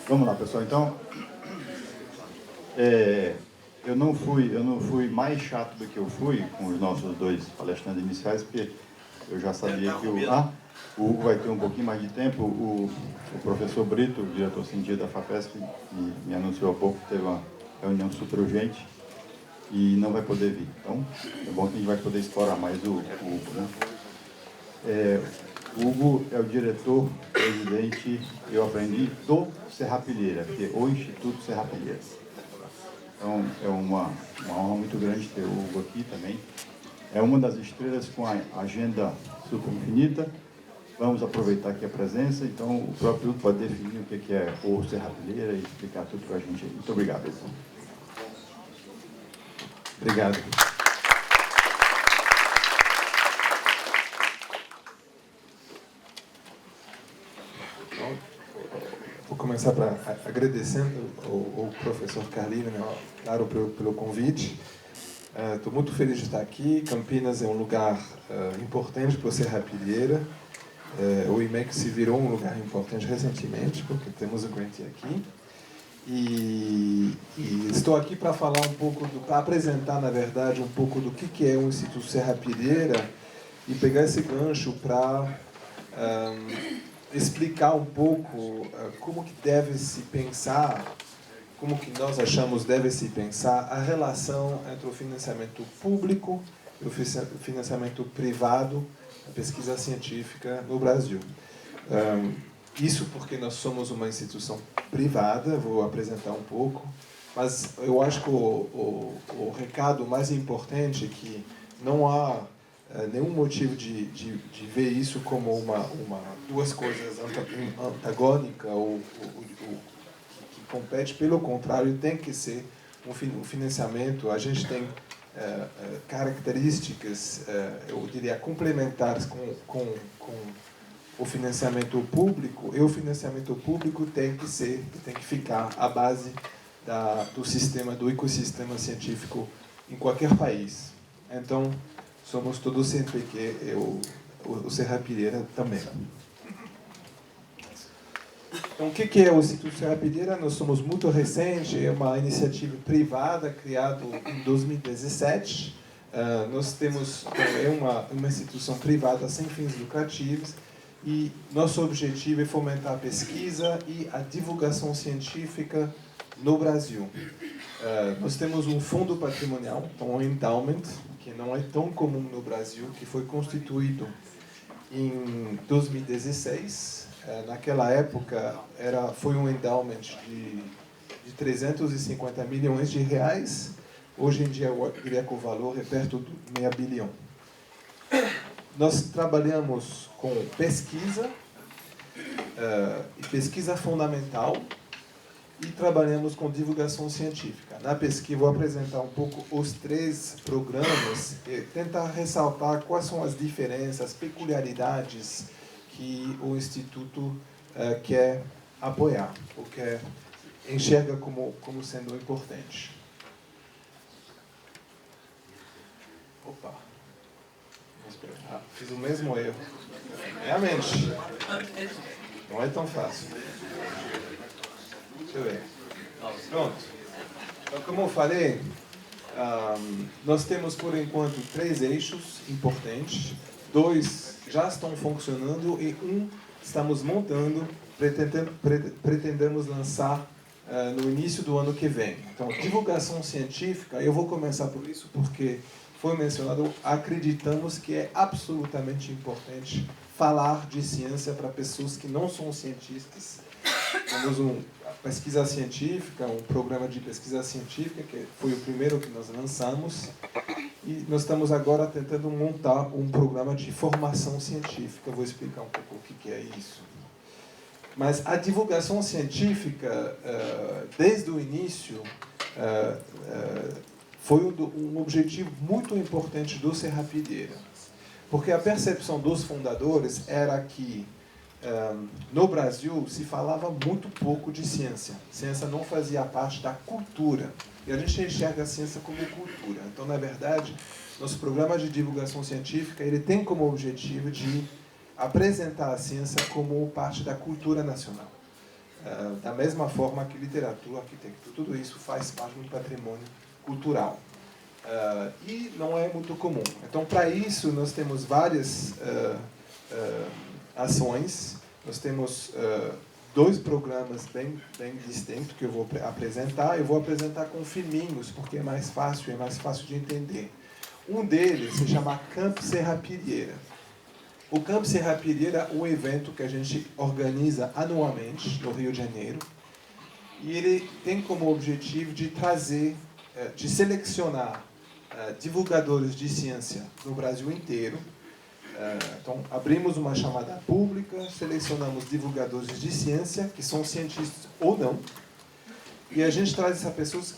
Vamos lá, pessoal. Então, eu não fui mais chato do que eu fui com os nossos dois palestrantes iniciais, porque eu já sabia que o Hugo vai ter um pouquinho mais de tempo. O professor Brito, o diretor científico da FAPESP, me anunciou há pouco que teve uma reunião super urgente e não vai poder vir. Então, é bom que a gente vai poder explorar mais o Hugo, né? O Hugo é o diretor-presidente, eu aprendi, do Serrapilheira, que é o Instituto Serrapilheira. Então, é uma honra muito grande ter o Hugo aqui também. É uma das estrelas com a agenda super infinita. Vamos aproveitar aqui a presença. Então, o próprio Hugo pode definir o que é o Serrapilheira e explicar tudo para a gente aí. Muito obrigado, Hugo. Obrigado. Vou começar agradecendo ao professor Carlino, claro, pelo convite. Estou muito feliz de estar aqui. Campinas é um lugar importante para o Serrapilheira. O IMEC se virou um lugar importante recentemente, porque temos o grantee aqui. E estou aqui para falar um pouco, para apresentar, na verdade, um pouco do que é o Instituto Serrapilheira e pegar esse gancho para explicar um pouco como que deve se pensar, como que nós achamos deve se pensar a relação entre o financiamento público e o financiamento privado da pesquisa científica no Brasil. Isso porque nós somos uma instituição privada, vou apresentar um pouco, mas eu acho que o recado mais importante é que não há nenhum motivo de ver isso como duas coisas antagônicas ou que competem. Pelo contrário, tem que ser um financiamento. A gente tem características, eu diria, complementares com o financiamento público, e o financiamento público tem que ficar à base do ecossistema científico em qualquer país. Então, somos todos CNPq, o Serrapilheira também. Então, o que é o Instituto Serrapilheira? Nós somos muito recente, é uma iniciativa privada criada em 2017. Nós temos uma instituição privada sem fins lucrativos e nosso objetivo é fomentar a pesquisa e a divulgação científica no Brasil. Nós temos um fundo patrimonial, um endowment, que não é tão comum no Brasil, que foi constituído em 2016. Naquela época foi um endowment de 350 milhões de reais. Hoje em dia, eu diria que o valor é perto de meio bilhão. Nós trabalhamos com pesquisa, pesquisa fundamental, e trabalhamos com divulgação científica. Na pesquisa, vou apresentar um pouco os três programas e tentar ressaltar quais são as diferenças, as peculiaridades que o Instituto quer apoiar, ou quer enxerga como sendo importante. Opa! Fiz o mesmo erro. Realmente. Não é tão fácil. Deixa eu ver. Pronto. Então, como eu falei, nós temos, por enquanto, 3 eixos importantes. 2 já estão funcionando e 1 estamos montando, pretendemos lançar no início do ano que vem. Então, divulgação científica, eu vou começar por isso porque foi mencionado, acreditamos que é absolutamente importante falar de ciência para pessoas que não são cientistas. Temos uma pesquisa científica, um programa de pesquisa científica, que foi o primeiro que nós lançamos, e nós estamos agora tentando montar um programa de formação científica. Eu vou explicar um pouco o que é isso. Mas a divulgação científica, desde o início, foi um objetivo muito importante do Serrapilheira, porque a percepção dos fundadores era que no Brasil se falava muito pouco de ciência. Ciência não fazia parte da cultura. E a gente enxerga a ciência como cultura. Então, na verdade, nosso programa de divulgação científica ele tem como objetivo de apresentar a ciência como parte da cultura nacional. da mesma forma que literatura, arquitetura, tudo isso faz parte do patrimônio cultural. E não é muito comum. Então, para isso, nós temos várias ações. Nós temos 2 programas bem distintos que eu vou apresentar. Eu vou apresentar com filminhos, porque é mais fácil de entender. Um deles se chama Camp Serrapilheira. O Camp Serrapilheira é um evento que a gente organiza anualmente no Rio de Janeiro. E ele tem como objetivo de trazer, de selecionar divulgadores de ciência no Brasil inteiro. Então, abrimos uma chamada pública, selecionamos divulgadores de ciência, que são cientistas ou não, e a gente traz essas pessoas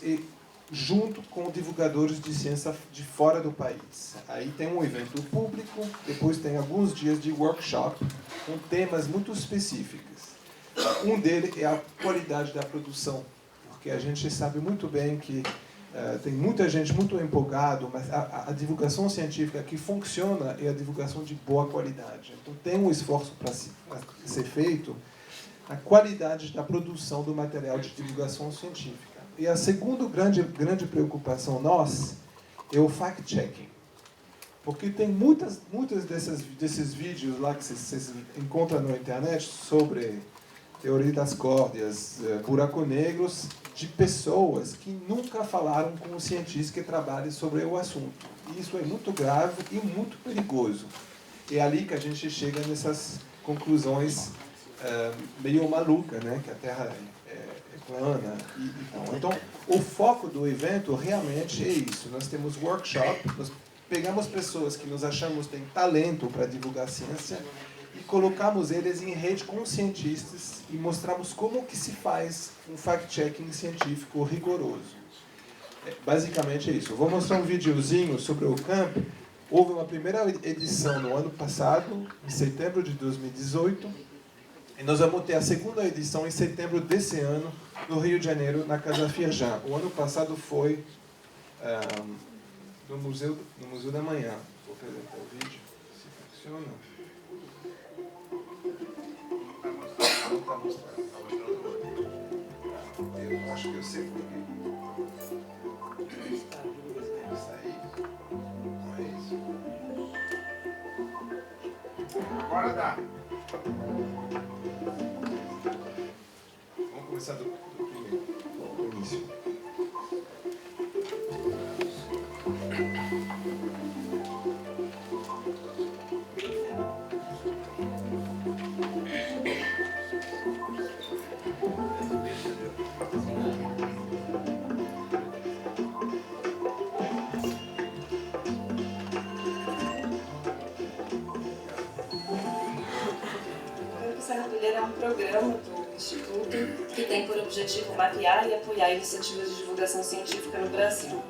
junto com divulgadores de ciência de fora do país. Aí tem um evento público, depois tem alguns dias de workshop com temas muito específicos. Um deles é a qualidade da produção, porque a gente sabe muito bem que tem muita gente muito empolgada, mas a divulgação científica que funciona é a divulgação de boa qualidade. Então tem um esforço para ser feito na qualidade da produção do material de divulgação científica. E a segunda grande preocupação nossa é o fact-checking. Porque tem muitas desses vídeos lá que vocês encontram na internet sobre teoria das cordas, buracos negros, de pessoas que nunca falaram com um cientista que trabalhe sobre o assunto. E isso é muito grave e muito perigoso. É ali que a gente chega nessas conclusões meio malucas, né? Que a Terra é plana e tal. Então, o foco do evento realmente é isso. Nós temos workshop, nós pegamos pessoas que nós achamos têm talento para divulgar ciência e colocamos eles em rede com cientistas e mostramos como que se faz um fact-checking científico rigoroso. Basicamente é isso. Eu vou mostrar um videozinho sobre o camp. Houve uma primeira edição no ano passado, em setembro de 2018, e nós vamos ter a segunda edição em setembro desse ano, no Rio de Janeiro, na Casa Firjan. O ano passado foi no Museu da Manhã. Vou apresentar o vídeo, se funciona. Não está mostrando. Eu acho que eu sei por quê. Isso aí. Não é isso. Agora dá. Vamos começar do início. É um programa do Instituto que tem por objetivo mapear e apoiar iniciativas de divulgação científica no Brasil.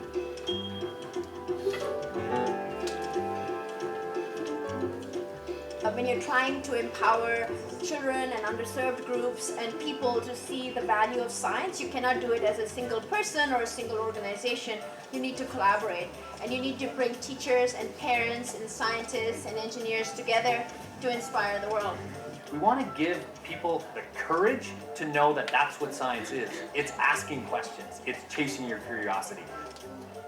When you're trying to empower children and underserved groups and people to see the value of science, you cannot do it as a single person or a single organization. You need to collaborate, and you need to bring teachers and parents and scientists and engineers together to inspire the world. We want to give people the courage to know that that's what science is. It's asking questions. It's chasing your curiosity.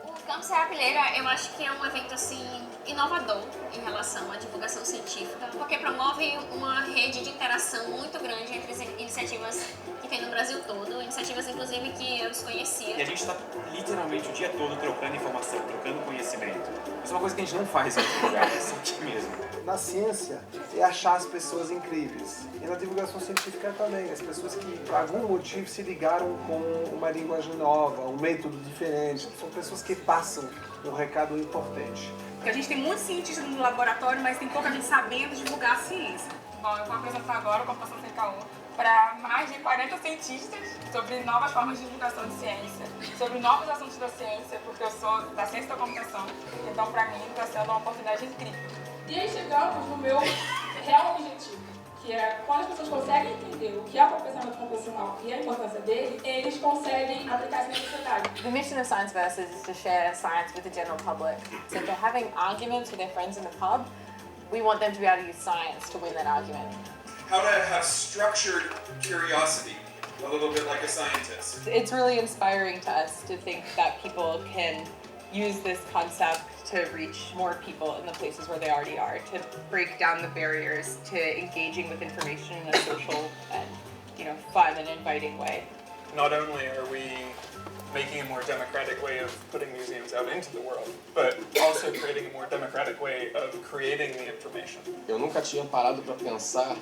O Camp Serrapilheira, eu acho que é um evento assim inovador em relação à divulgação científica, porque promove uma rede de interação muito grande entre as iniciativas que tem no Brasil todo, iniciativas inclusive que eu desconhecia. E a gente está literalmente o dia todo trocando informação, trocando conhecimento. Isso é uma coisa que a gente não faz em outro lugar, é só aqui mesmo. Na ciência é achar as pessoas incríveis. E na divulgação científica também. As pessoas que, por algum motivo, se ligaram com uma linguagem nova, um método diferente. São pessoas que passam um recado importante. Porque a gente tem muitos cientistas no laboratório, mas tem pouca gente sabendo divulgar a ciência. Bom, eu vou apresentar agora o Computação Sem Caô para mais de 40 cientistas sobre novas formas de divulgação de ciência, sobre novos assuntos da ciência, porque eu sou da ciência da computação, então para mim está sendo uma oportunidade incrível. E aí chegamos no meu real objetivo, que é quando as pessoas conseguem entender o que é o processamento computacional e a importância dele, eles conseguem aplicar isso na sociedade. The mission of Science Versus is to share science with the general public. So if they're having arguments with their friends in the pub, we want them to be able to use science to win that argument. How to have structured curiosity a little bit like a scientist. It's really inspiring to us to think that people can use this concept to reach more people in the places where they already are, to break down the barriers to engaging with information in a social and, fun and inviting way. Not only are we making a more democratic way of putting museums out into the world, but also creating a more democratic way of creating the information. Eu nunca tinha parado para pensar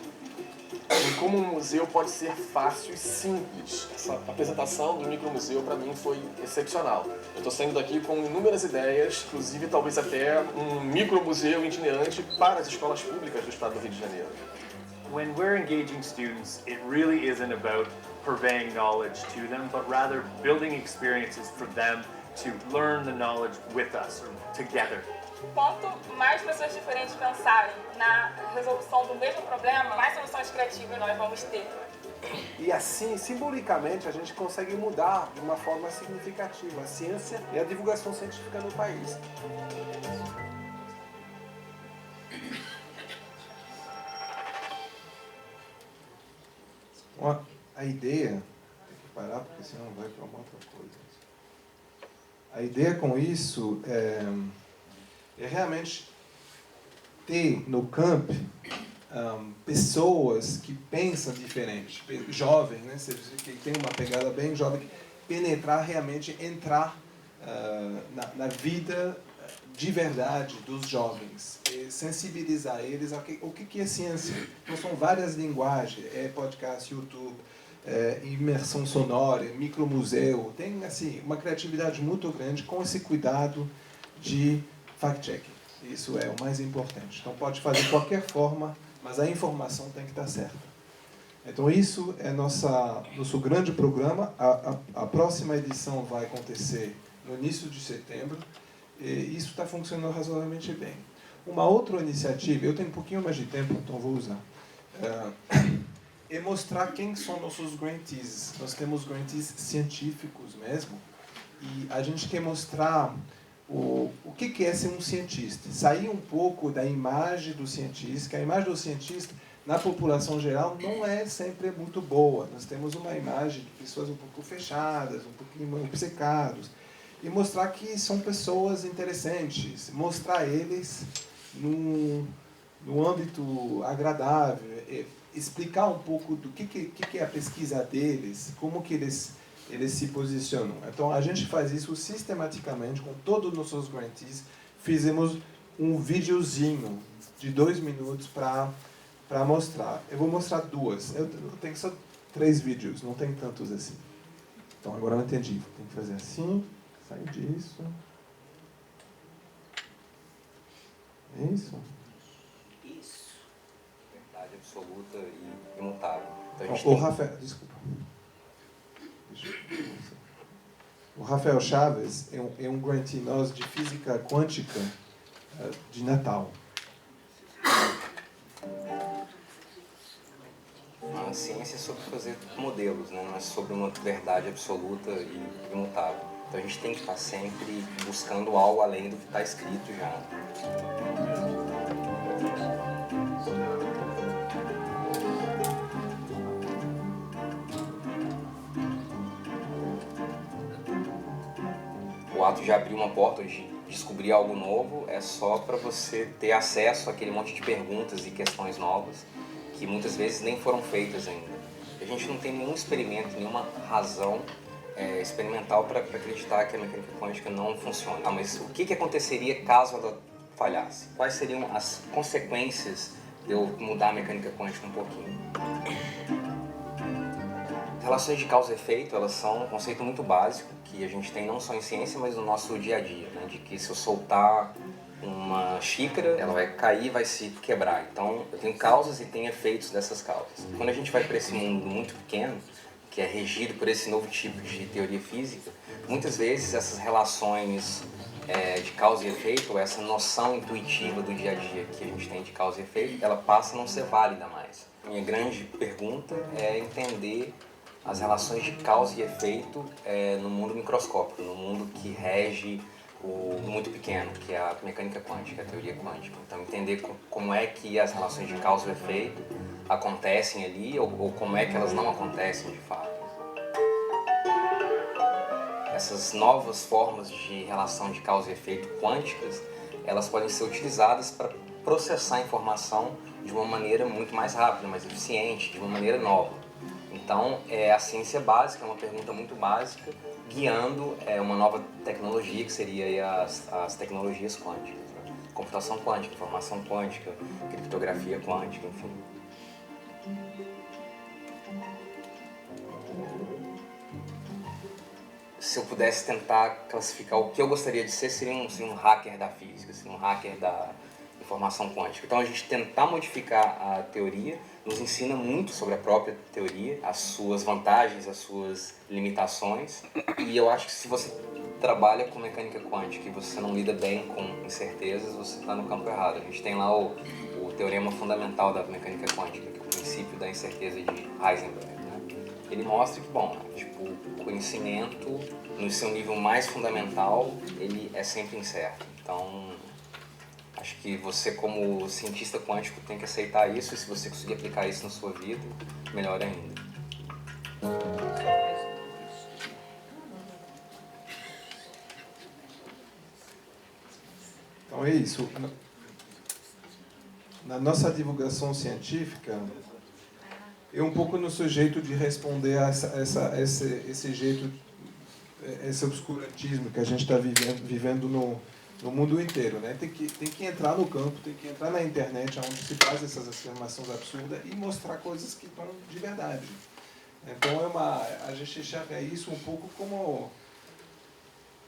em como um museu pode ser fácil e simples. Essa apresentação do micromuseu para mim foi excepcional. Eu estou saindo daqui com inúmeras ideias, inclusive talvez até um micromuseu itinerante para as escolas públicas do estado do Rio de Janeiro. When we're engaging students, it really isn't about purveying knowledge to them, but rather building experiences for them to learn the knowledge with us, or together. Quanto mais pessoas diferentes pensarem na resolução do mesmo problema, mais soluções criativas nós vamos ter. E assim, simbolicamente, a gente consegue mudar de uma forma significativa a ciência e a divulgação científica no país. A ideia, tem que parar porque senão vai para uma outra coisa. A ideia com isso é realmente ter no camp pessoas que pensam diferente, jovens, né? Que tem uma pegada bem jovem, penetrar realmente, entrar na vida de verdade dos jovens, sensibilizar eles ao o que é ciência. Então são várias linguagens, podcast, YouTube, imersão sonora, micromuseu, tem assim uma criatividade muito grande com esse cuidado de fact-checking. Isso é o mais importante. Então pode fazer de qualquer forma, mas a informação tem que estar certa. Então isso é nosso grande programa. A próxima edição vai acontecer no início de setembro. E isso está funcionando razoavelmente bem. Uma outra iniciativa, eu tenho um pouquinho mais de tempo, então vou usar, é mostrar quem são nossos grantees. Nós temos grantees científicos mesmo, e a gente quer mostrar o que é ser um cientista. Sair um pouco da imagem do cientista, que a imagem do cientista, na população geral, não é sempre muito boa. Nós temos uma imagem de pessoas um pouco fechadas, um pouquinho obcecados. E mostrar que são pessoas interessantes, mostrar eles no âmbito agradável, explicar um pouco do que é a pesquisa deles, como que eles se posicionam. Então, a gente faz isso sistematicamente com todos os nossos grantees. Fizemos um videozinho de 2 minutos para mostrar. Eu vou mostrar 2. Eu tenho só 3 vídeos, não tem tantos assim. Então, agora eu entendi. Tem que fazer assim. Sai disso. Isso. Isso. Verdade absoluta e imutável. Então, Rafael, desculpa. O Rafael Chaves é um grantee nosso de física quântica de Natal. A ciência é sobre fazer modelos, né? Não é sobre uma verdade absoluta e imutável. Então a gente tem que estar sempre buscando algo além do que está escrito já. O ato de abrir uma porta, de descobrir algo novo, é só para você ter acesso àquele monte de perguntas e questões novas que muitas vezes nem foram feitas ainda. A gente não tem nenhum experimento, nenhuma razão experimental para acreditar que a mecânica quântica não funciona. Mas o que aconteceria caso ela falhasse? Quais seriam as consequências de eu mudar a mecânica quântica um pouquinho? As relações de causa e efeito, elas são um conceito muito básico que a gente tem não só em ciência, mas no nosso dia a dia, né? De que se eu soltar uma xícara, ela vai cair, vai se quebrar. Então, eu tenho causas e tenho efeitos dessas causas. Quando a gente vai para esse mundo muito pequeno, que é regido por esse novo tipo de teoria física, muitas vezes essas relações de causa e efeito, essa noção intuitiva do dia a dia que a gente tem de causa e efeito, ela passa a não ser válida mais. Minha grande pergunta é entender as relações de causa e efeito no mundo microscópico, no mundo que rege o muito pequeno, que é a mecânica quântica, a teoria quântica. Então, entender como é que as relações de causa e efeito acontecem ali, ou como é que elas não acontecem de fato. essas novas formas de relação de causa e efeito quânticas, elas podem ser utilizadas para processar a informação de uma maneira muito mais rápida, mais eficiente, de uma maneira nova. Então, a ciência básica é uma pergunta muito básica, guiando uma nova tecnologia, que seria aí as tecnologias quânticas. Né? Computação quântica, informação quântica, criptografia quântica, enfim. Se eu pudesse tentar classificar o que eu gostaria de ser, seria um hacker da física, seria um hacker da informação quântica. Então a gente tentar modificar a teoria nos ensina muito sobre a própria teoria, as suas vantagens, as suas limitações. E eu acho que se você trabalha com mecânica quântica e você não lida bem com incertezas, você está no campo errado. A gente tem lá o teorema fundamental da mecânica quântica, que é o princípio da incerteza de Heisenberg. Ele mostra que, bom, o conhecimento, no seu nível mais fundamental, ele é sempre incerto. Então, acho que você, como cientista quântico, tem que aceitar isso, e se você conseguir aplicar isso na sua vida, melhor ainda. Então é isso. Na nossa divulgação científica, é um pouco no sujeito de responder a esse jeito, esse obscurantismo que a gente está vivendo no mundo inteiro, né? Tem que entrar no campo, tem que entrar na internet, onde se faz essas afirmações absurdas e mostrar coisas que estão de verdade. Então a gente enxerga isso um pouco como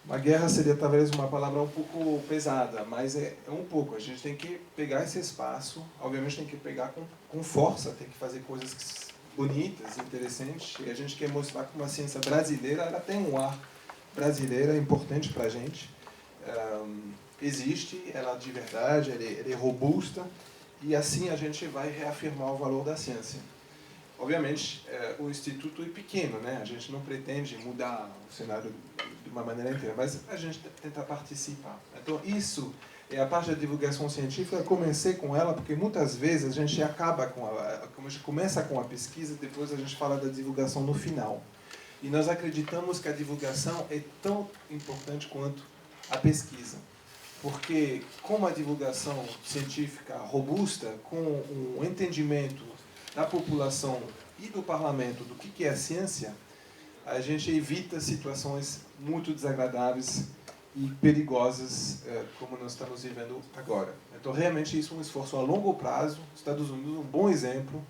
uma guerra, seria talvez uma palavra um pouco pesada, mas é um pouco. A gente tem que pegar esse espaço, obviamente tem que pegar com força, tem que fazer coisas bonitas, interessantes, e a gente quer mostrar que uma ciência brasileira, ela tem um ar brasileiro, é importante para a gente. Existe, ela de verdade, ela é robusta, e assim a gente vai reafirmar o valor da ciência. Obviamente, o Instituto é pequeno, né? A gente não pretende mudar o cenário de uma maneira inteira, mas a gente tenta participar. Então, isso é a parte da divulgação científica. Eu comecei com ela porque muitas vezes a gente começa com a pesquisa, depois a gente fala da divulgação no final. E nós acreditamos que a divulgação é tão importante quanto a pesquisa. Porque com uma divulgação científica robusta, com um entendimento da população e do parlamento do que é a ciência, a gente evita situações muito desagradáveis e perigosas como nós estamos vivendo agora. Então, realmente, isso é um esforço a longo prazo. Estados Unidos é um bom exemplo,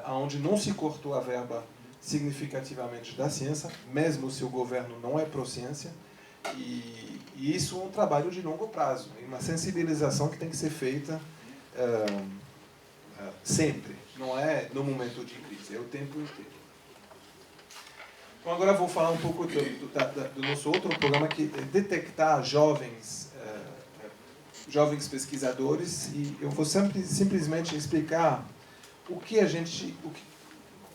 onde não se cortou a verba significativamente da ciência, mesmo se o governo não é pró-ciência, e isso é um trabalho de longo prazo, uma sensibilização que tem que ser feita sempre, não é no momento de crise, é o tempo inteiro. Então agora eu vou falar um pouco do nosso outro programa, que é detectar jovens pesquisadores, e eu vou simplesmente explicar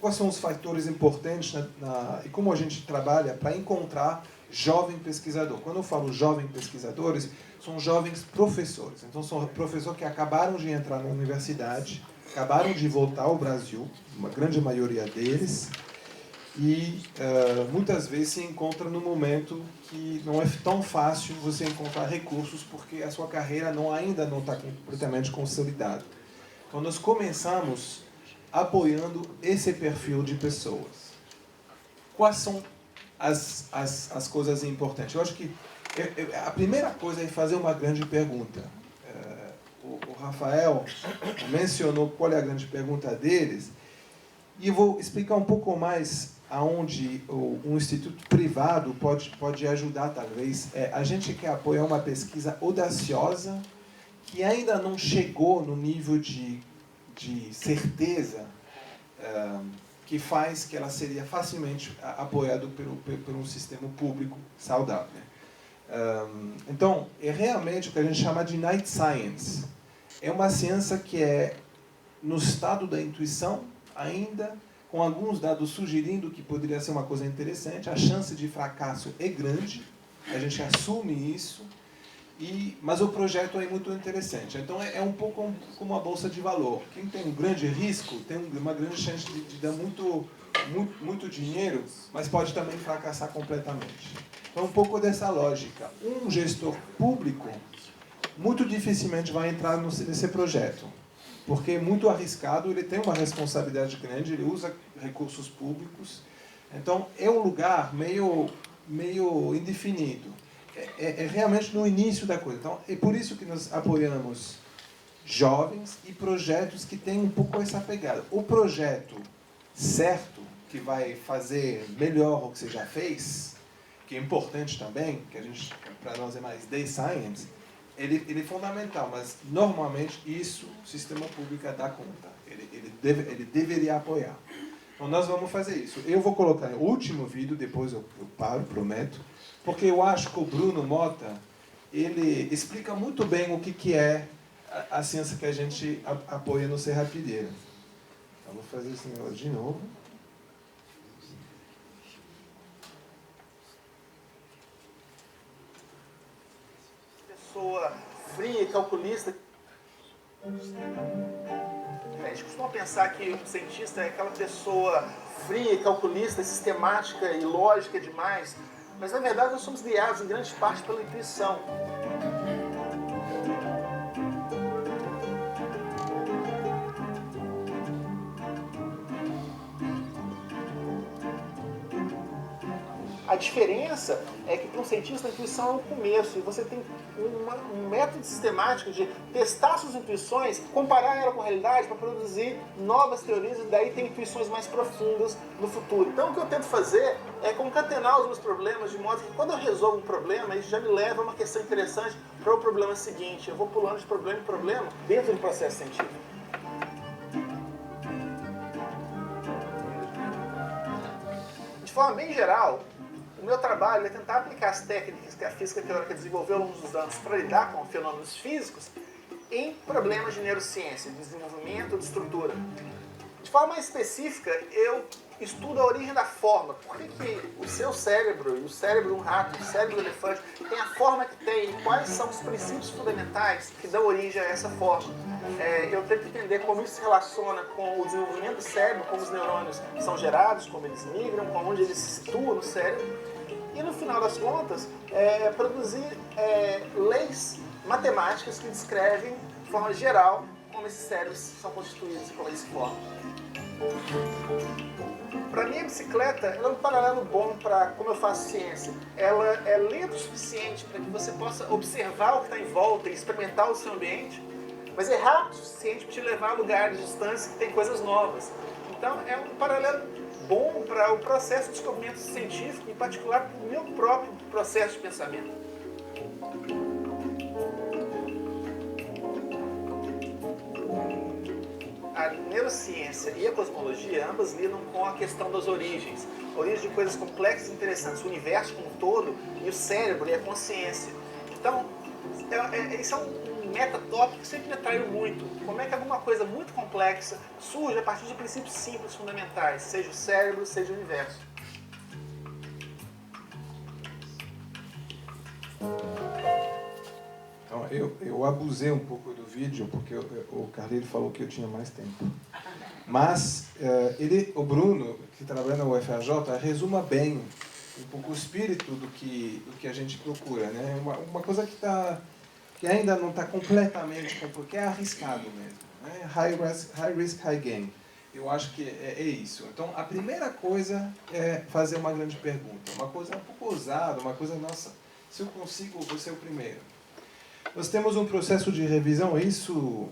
quais são os fatores importantes e como a gente trabalha para encontrar jovem pesquisador. Quando eu falo jovem pesquisadores, são jovens professores. Então são professores que acabaram de entrar na universidade, acabaram de voltar ao Brasil, uma grande maioria deles, e muitas vezes se encontra num momento que não é tão fácil você encontrar recursos porque a sua carreira ainda não está completamente consolidada. Então nós começamos apoiando esse perfil de pessoas. Quais são as coisas importantes? Eu acho que a primeira coisa é fazer uma grande pergunta. O Rafael mencionou qual é a grande pergunta deles, e eu vou explicar um pouco mais aonde um instituto privado pode ajudar, talvez. A gente quer apoiar uma pesquisa audaciosa que ainda não chegou no nível de certeza que faz que ela seria facilmente apoiada por um sistema público saudável. Então, é realmente o que a gente chama de night science. É uma ciência que é no estado da intuição, ainda com alguns dados sugerindo que poderia ser uma coisa interessante. A chance de fracasso é grande, a gente assume isso, mas o projeto é muito interessante. Então é um pouco como uma bolsa de valor. Quem tem um grande risco tem uma grande chance de dar muito dinheiro, mas pode também fracassar completamente. Então, um pouco dessa lógica. Um gestor público muito dificilmente vai entrar nesse projeto, porque é muito arriscado, ele tem uma responsabilidade grande, ele usa recursos públicos, então é um lugar meio indefinido. É realmente no início da coisa. Então, é por isso que nós apoiamos jovens e projetos que têm um pouco essa pegada. O projeto certo, que vai fazer melhor o que você já fez, que é importante também, que para nós é mais day science, ele é fundamental, mas normalmente isso o sistema público dá conta. Ele deveria apoiar. Então nós vamos fazer isso. Eu vou colocar o último vídeo, depois eu paro, prometo, porque eu acho que o Bruno Mota, ele explica muito bem o que é a ciência que a gente apoia no Serrapilheira. Então vou fazer esse negócio de novo. Pessoa fria e calculista. A gente costuma pensar que um cientista é aquela pessoa fria e calculista, sistemática e lógica demais, mas na verdade nós somos guiados em grande parte pela intuição. A diferença é que para um cientista a intuição é o começo e você tem um método sistemático de testar suas intuições, comparar ela com a realidade para produzir novas teorias e daí ter intuições mais profundas no futuro. Então o que eu tento fazer é concatenar os meus problemas de modo que quando eu resolvo um problema, isso já me leva a uma questão interessante para o problema seguinte. Eu vou pulando de problema em problema dentro do processo científico. De forma bem geral, o meu trabalho é tentar aplicar as técnicas que a física teórica desenvolveu ao longo dos anos para lidar com fenômenos físicos em problemas de neurociência, de desenvolvimento, de estrutura. De forma mais específica, eu estudo a origem da forma. Por que o seu cérebro, e o cérebro de um rato, e o cérebro do elefante, tem a forma que tem, e quais são os princípios fundamentais que dão origem a essa forma. Eu tento entender como isso se relaciona com o desenvolvimento do cérebro, como os neurônios são gerados, como eles migram, como onde eles se situam no cérebro. E no final das contas, produzir leis matemáticas que descrevem, de forma geral, como esses cérebros são constituídos e como eles se formam. Para mim, a bicicleta é um paralelo bom para como eu faço ciência. Ela é lenta o suficiente para que você possa observar o que está em volta e experimentar o seu ambiente, mas é rápido o suficiente para te levar a lugares distantes que tem coisas novas. Então, é um paralelo bom para o processo de descobrimento científico, em particular para o meu próprio processo de pensamento. A neurociência e a cosmologia, ambas lidam com a questão das origens. A origem de coisas complexas e interessantes, o universo como um todo, e o cérebro e a consciência. Então, isso é um metatópico que sempre me atraiu muito. Como é que alguma coisa muito complexa surge a partir de princípios simples, fundamentais, seja o cérebro, seja o universo. Então, eu abusei um pouco do vídeo, porque o Carlinhos falou que eu tinha mais tempo. Mas o Bruno, que trabalha na UFRJ, resuma bem um pouco o espírito do que a gente procura, né? Uma coisa que ainda não está completamente, porque é arriscado mesmo, né? High risk, high gain. Eu acho que é isso. Então, a primeira coisa é fazer uma grande pergunta, uma coisa um pouco ousada, uma coisa, nossa, se eu consigo, vou ser o primeiro. Nós temos um processo de revisão, isso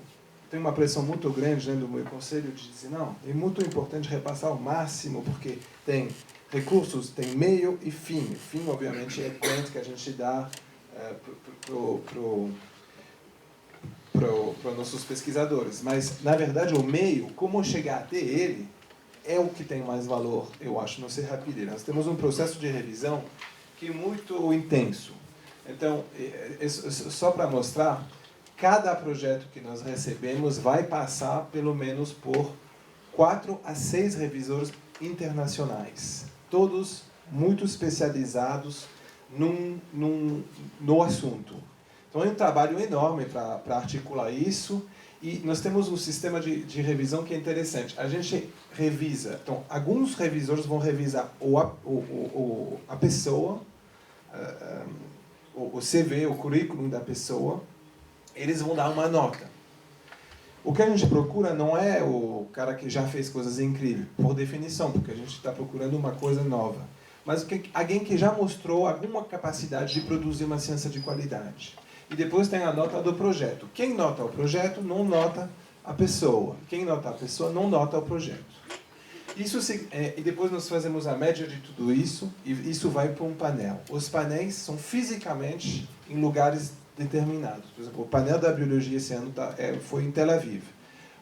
tem uma pressão muito grande dentro do meu conselho de dizer, não, é muito importante repassar o máximo, porque tem recursos, tem meio e fim. O fim, obviamente, é grant que a gente dá para os nossos pesquisadores. Mas, na verdade, o meio, como chegar até ele, é o que tem mais valor, eu acho, no Serrapilheira. Nós temos um processo de revisão que é muito intenso. Então, só para mostrar, cada projeto que nós recebemos vai passar pelo menos por 4 a 6 revisores internacionais, todos muito especializados no assunto. Então é um trabalho enorme para articular isso, e nós temos um sistema de revisão que é interessante. A gente revisa, então alguns revisores vão revisar a pessoa, o CV, o currículo da pessoa, eles vão dar uma nota. O que a gente procura não é o cara que já fez coisas incríveis, por definição, porque a gente está procurando uma coisa nova. Mas alguém que já mostrou alguma capacidade de produzir uma ciência de qualidade. E depois tem a nota do projeto. Quem nota o projeto não nota a pessoa. Quem nota a pessoa não nota o projeto. E depois nós fazemos a média de tudo isso, e isso vai para um painel. Os painéis são fisicamente em lugares determinados. Por exemplo, o painel da biologia esse ano foi em Tel Aviv.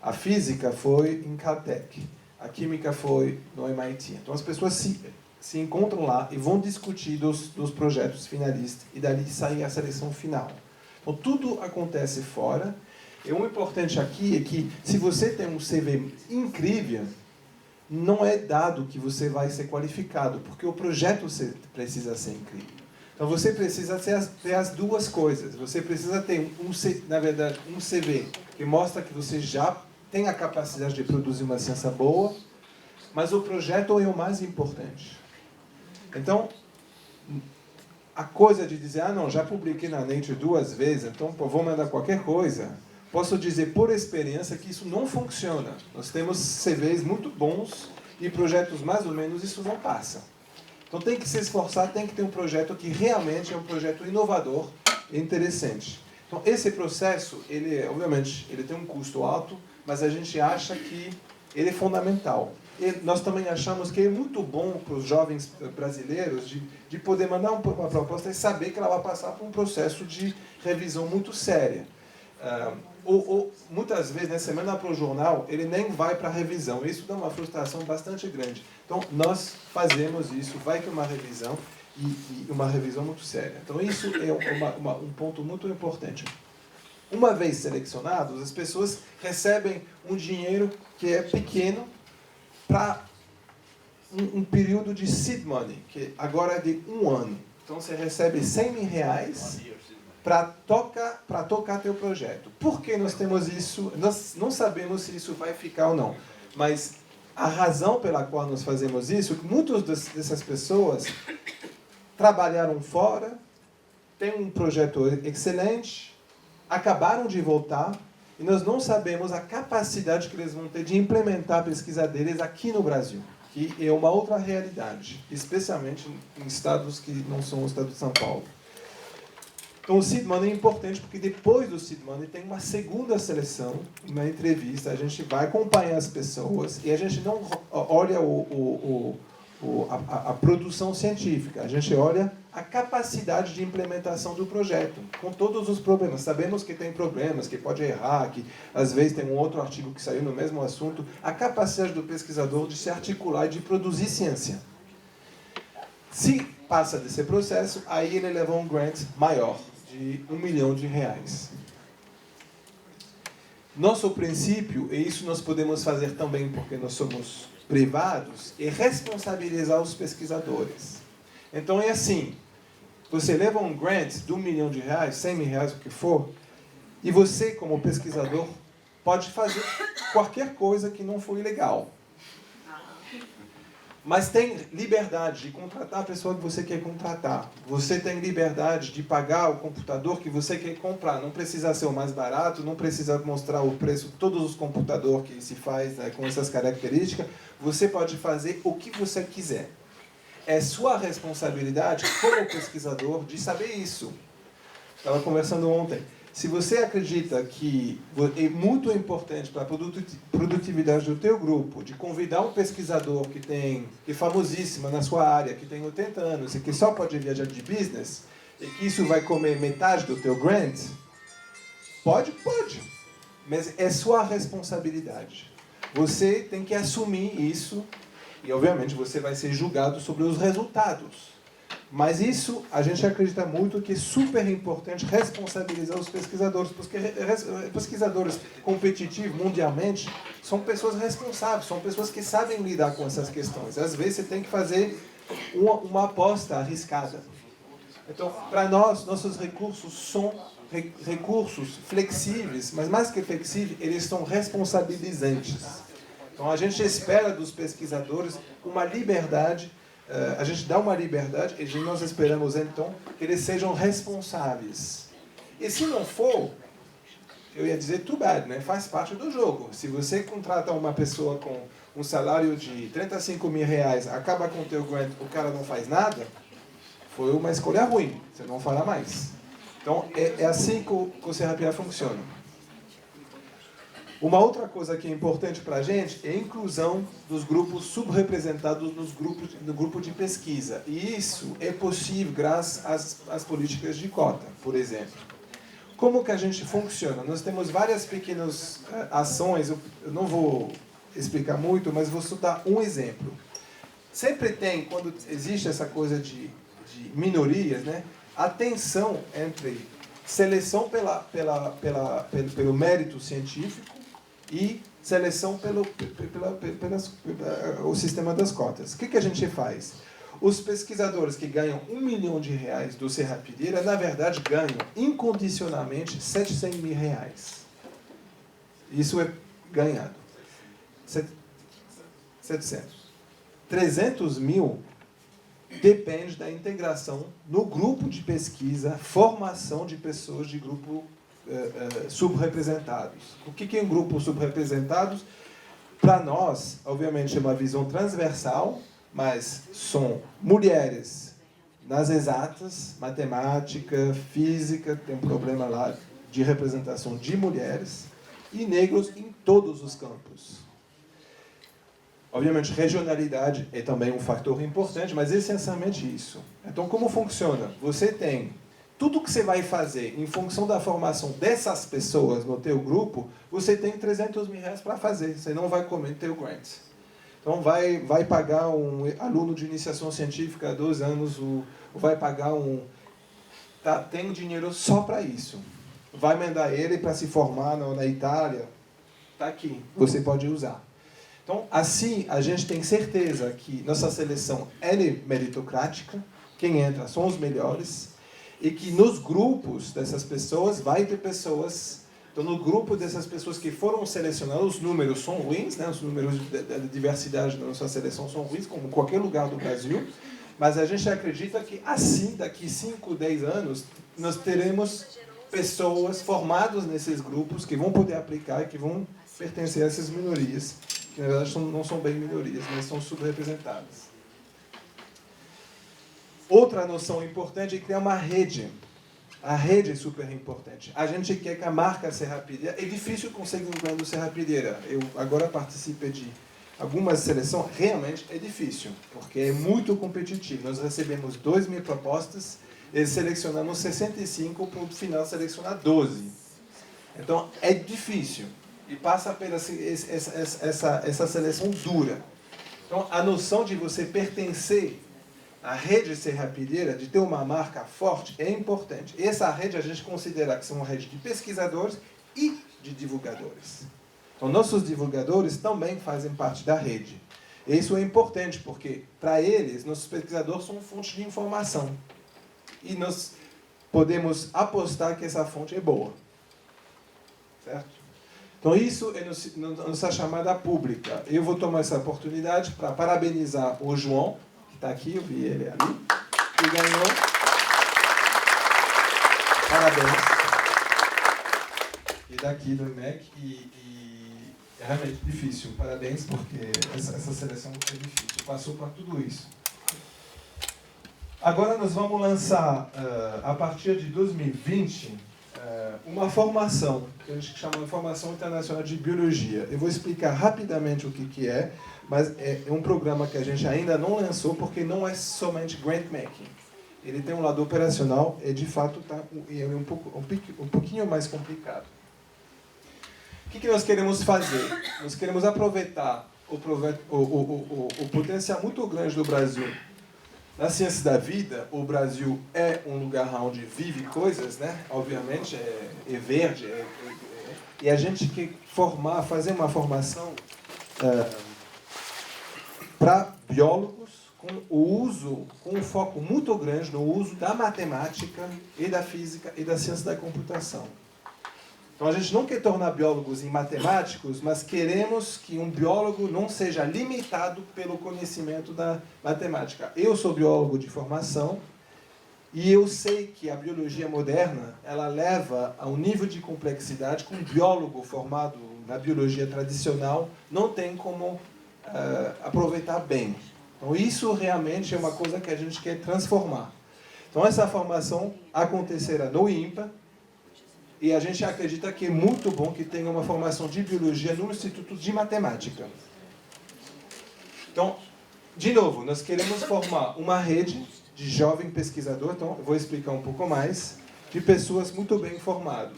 A física foi em Caltech. A química foi no MIT. Então as pessoas se encontram lá e vão discutir dos projetos finalistas, e dali sai a seleção final. Então tudo acontece fora. E o importante aqui é que, se você tem um CV incrível, não é dado que você vai ser qualificado, porque o projeto precisa ser incrível. Então você precisa ter as duas coisas. Você precisa ter, na verdade, um CV que mostra que você já tem a capacidade de produzir uma ciência boa, mas o projeto é o mais importante. Então, a coisa de dizer, não, já publiquei na Nature 2 vezes, então vou mandar qualquer coisa, posso dizer por experiência que isso não funciona. Nós temos CVs muito bons e projetos mais ou menos, isso não passa. Então tem que se esforçar, tem que ter um projeto que realmente é um projeto inovador e interessante. Então esse processo, obviamente, ele tem um custo alto, mas a gente acha que ele é fundamental. E nós também achamos que é muito bom para os jovens brasileiros de poder mandar uma proposta e saber que ela vai passar por um processo de revisão muito séria. Muitas vezes, na semana para o jornal, ele nem vai para a revisão. Isso dá uma frustração bastante grande. Então, nós fazemos isso, vai para uma revisão, e uma revisão muito séria. Então, isso é um ponto muito importante. Uma vez selecionados, as pessoas recebem um dinheiro que é pequeno para um período de seed money, que agora é de 1 ano. Então, você recebe R$100.000 para tocar teu projeto. Por que nós temos isso? Nós não sabemos se isso vai ficar ou não. Mas a razão pela qual nós fazemos isso é que muitas dessas pessoas trabalharam fora, têm um projeto excelente, acabaram de voltar, e nós não sabemos a capacidade que eles vão ter de implementar a pesquisa deles aqui no Brasil, que é uma outra realidade, especialmente em estados que não são o estado de São Paulo. Então o Seed Money é importante porque depois do Seed Money tem uma segunda seleção, uma entrevista, a gente vai acompanhar as pessoas e a gente não olha a produção científica, a gente olha a capacidade de implementação do projeto, com todos os problemas. Sabemos que tem problemas, que pode errar, que às vezes tem um outro artigo que saiu no mesmo assunto. A capacidade do pesquisador de se articular e de produzir ciência. Se passa desse processo, aí ele leva um grant maior, de R$1 milhão. Nosso princípio, e isso nós podemos fazer também porque nós somos privados, é responsabilizar os pesquisadores. Então é assim, você leva um grant de R$1 milhão, R$100.000, o que for, e você, como pesquisador, pode fazer qualquer coisa que não for ilegal. Mas tem liberdade de contratar a pessoa que você quer contratar. Você tem liberdade de pagar o computador que você quer comprar. Não precisa ser o mais barato, não precisa mostrar o preço de todos os computadores que se faz, né, com essas características. Você pode fazer o que você quiser. É sua responsabilidade, como pesquisador, de saber isso. Estava conversando ontem. Se você acredita que é muito importante para a produtividade do teu grupo, de convidar um pesquisador que é famosíssimo na sua área, que tem 80 anos e que só pode viajar de business, e que isso vai comer metade do teu grant, pode. Mas é sua responsabilidade. Você tem que assumir isso e, obviamente, você vai ser julgado sobre os resultados. Mas isso, a gente acredita muito que é super importante responsabilizar os pesquisadores, porque pesquisadores competitivos mundialmente são pessoas responsáveis, são pessoas que sabem lidar com essas questões. Às vezes você tem que fazer uma aposta arriscada. Então, para nós, nossos recursos são recursos flexíveis, mas mais que flexíveis, eles são responsabilizantes. Então, a gente espera dos pesquisadores uma liberdade a gente dá uma liberdade e nós esperamos então que eles sejam responsáveis. E se não for, eu ia dizer too bad, né? Faz parte do jogo. Se você contrata uma pessoa com um salário de 35 mil reais, acaba com o teu grant, o cara não faz nada, foi uma escolha ruim, você não fará mais. Então, é assim que o Serapia funciona. Uma outra coisa que é importante para a gente é a inclusão dos grupos subrepresentados no grupo de pesquisa. E isso é possível graças às políticas de cota, por exemplo. Como que a gente funciona? Nós temos várias pequenas ações, eu não vou explicar muito, mas vou dar um exemplo. Sempre tem, quando existe essa coisa de minorias, né, a tensão entre seleção pelo mérito científico e seleção pelo sistema das cotas. O que a gente faz? Os pesquisadores que ganham R$1 milhão do Serrapilheira, na verdade, ganham incondicionalmente R$700 mil. Isso é ganhado. 700. 300 mil depende da integração no grupo de pesquisa, formação de pessoas de grupo subrepresentados. O que é um grupo subrepresentados? Para nós, obviamente, é uma visão transversal, mas são mulheres nas exatas, matemática, física, tem um problema lá de representação de mulheres, e negros em todos os campos. Obviamente, regionalidade é também um fator importante, mas essencialmente isso. Então, como funciona? Você tem tudo que você vai fazer em função da formação dessas pessoas no teu grupo, você tem R$300 mil para fazer. Você não vai comer teu grant. Então, vai pagar um aluno de iniciação científica há 2 anos, vai pagar tem dinheiro só para isso. Vai mandar ele para se formar na Itália. Está aqui, você pode usar. Então, assim, a gente tem certeza que nossa seleção é meritocrática, quem entra são os melhores, e que nos grupos dessas pessoas vai ter pessoas. Então, no grupo dessas pessoas que foram selecionadas, os números são ruins, né? Os números da diversidade da nossa seleção são ruins, como em qualquer lugar do Brasil, mas a gente acredita que, assim, daqui 5, 10 anos, nós teremos pessoas formadas nesses grupos que vão poder aplicar e que vão pertencer a essas minorias, que na verdade não são bem minorias, mas são subrepresentadas. Outra noção importante é criar uma rede. A rede é super importante. A gente quer que a marca Serrapilheira... É difícil conseguir um grande Serrapilheira. Eu agora participo de algumas seleções. Realmente é difícil, porque é muito competitivo. Nós recebemos 2.000 propostas e selecionamos 65 para o final selecionar 12. Então, é difícil. E passa por essa seleção dura. Então, a noção de você pertencer à rede Serrapilheira, de ter uma marca forte, é importante. Essa rede a gente considera que são uma rede de pesquisadores e de divulgadores. Então, nossos divulgadores também fazem parte da rede. E isso é importante, porque, para eles, nossos pesquisadores são fonte de informação. E nós podemos apostar que essa fonte é boa. Certo? Então, isso é nossa chamada pública. Eu vou tomar essa oportunidade para parabenizar o João, que está aqui, eu vi ele ali, que ganhou. Parabéns. E daqui do IMEC, e é realmente difícil. Parabéns, porque essa seleção é difícil. Passou por tudo isso. Agora nós vamos lançar, a partir de 2020, uma formação, que a gente chama de Formação Internacional de Biologia. Eu vou explicar rapidamente o que é, mas é um programa que a gente ainda não lançou, porque não é somente grant making. Ele tem um lado operacional e, de fato, é um pouquinho mais complicado. O que nós queremos fazer? Nós queremos aproveitar o potencial muito grande do Brasil. Na ciência da vida, o Brasil é um lugar onde vive coisas, né? Obviamente, é verde. E a gente quer fazer uma formação para biólogos com um foco muito grande no uso da matemática e da física e da ciência da computação. Então a gente não quer tornar biólogos em matemáticos, mas queremos que um biólogo não seja limitado pelo conhecimento da matemática. Eu sou biólogo de formação e eu sei que a biologia moderna ela leva a um nível de complexidade que um biólogo formado na biologia tradicional não tem como aproveitar bem. Então isso realmente é uma coisa que a gente quer transformar. Então essa formação acontecerá no INPA, e a gente acredita que é muito bom que tenha uma formação de biologia no Instituto de Matemática. Então, de novo, nós queremos formar uma rede de jovem pesquisador, então eu vou explicar um pouco mais, de pessoas muito bem formadas.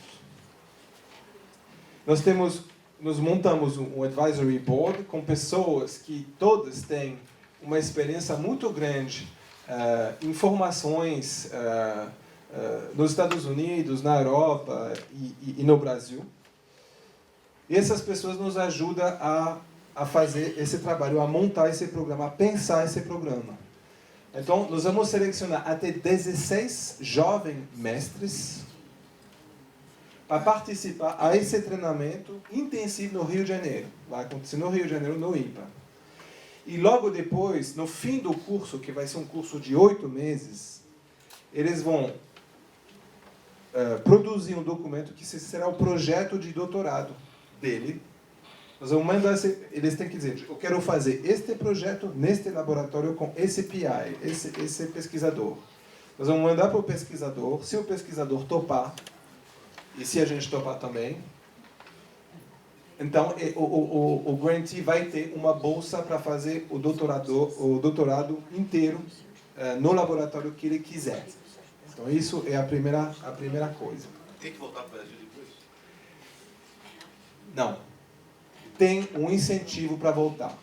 Nós montamos um advisory board com pessoas que todas têm uma experiência muito grande em formações nos Estados Unidos, na Europa e no Brasil. E essas pessoas nos ajudam a fazer esse trabalho, a montar esse programa, a pensar esse programa. Então, nós vamos selecionar até 16 jovens mestres para participar a esse treinamento intensivo no Rio de Janeiro. Vai acontecer no Rio de Janeiro, no INPA. E logo depois, no fim do curso, que vai ser um curso de 8 meses, eles vão produzir um documento que será o projeto de doutorado dele. Nós vamos mandar eles têm que dizer, eu quero fazer este projeto neste laboratório com esse PI, esse pesquisador. Nós vamos mandar para o pesquisador, se o pesquisador topar, e se a gente topar também, então o grantee vai ter uma bolsa para fazer o doutorado inteiro no laboratório que ele quiser. Então isso é a primeira coisa. Tem que voltar para o Brasil depois? Não. Tem um incentivo para voltar.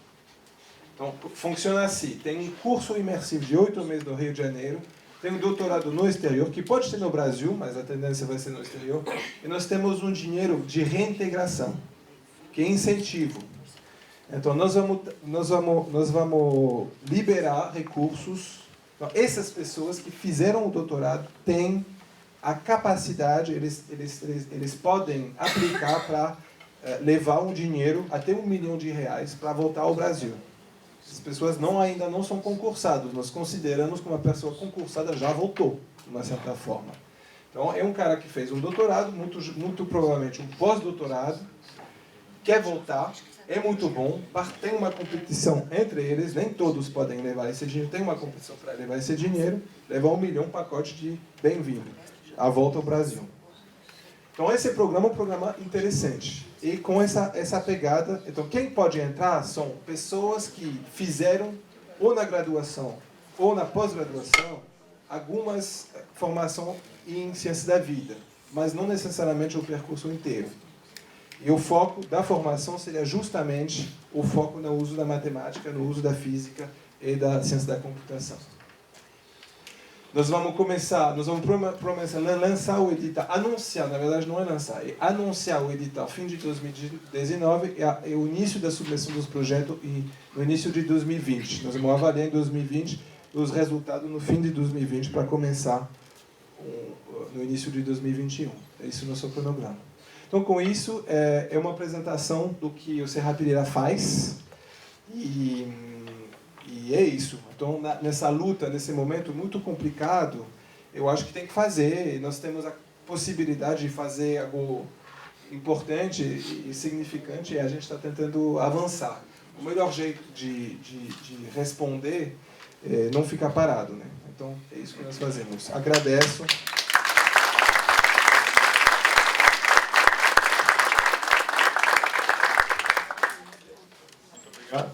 Então funciona assim, tem um curso imersivo de 8 meses no Rio de Janeiro, tem um doutorado no exterior, que pode ser no Brasil, mas a tendência vai ser no exterior, e nós temos um dinheiro de reintegração, que é incentivo. Então nós vamos liberar recursos. Então, essas pessoas que fizeram o doutorado têm a capacidade, eles podem aplicar para levar um dinheiro, até R$1 milhão para voltar ao Brasil. As pessoas ainda não são concursadas, nós consideramos que uma pessoa concursada já voltou, de uma certa forma. Então, é um cara que fez um doutorado, muito provavelmente um pós-doutorado, quer voltar, é muito bom, tem uma competição entre eles, nem todos podem levar esse dinheiro, tem uma competição para levar esse dinheiro, levar R$1 milhão, pacote de bem-vindo, a volta ao Brasil. Então esse programa é um programa interessante, e com essa pegada, então quem pode entrar são pessoas que fizeram, ou na graduação, ou na pós-graduação, algumas formação em ciência da vida, mas não necessariamente o percurso inteiro. E o foco da formação seria justamente o foco no uso da matemática, no uso da física e da ciência da computação. Nós vamos começar a lançar o edital, anunciar, na verdade não é lançar, é anunciar o edital fim de 2019 e o início da submissão dos projetos no início de 2020. Nós vamos avaliar em 2020 os resultados no fim de 2020 para começar no início de 2021. Esse é o nosso cronograma. Então, com isso, é uma apresentação do que o Serrapilheira faz e é isso. Então, nessa luta, nesse momento muito complicado, eu acho que tem que fazer. Nós temos a possibilidade de fazer algo importante e significante e a gente está tentando avançar. O melhor jeito de responder é não ficar parado, né? Então, é isso que nós fazemos. Agradeço.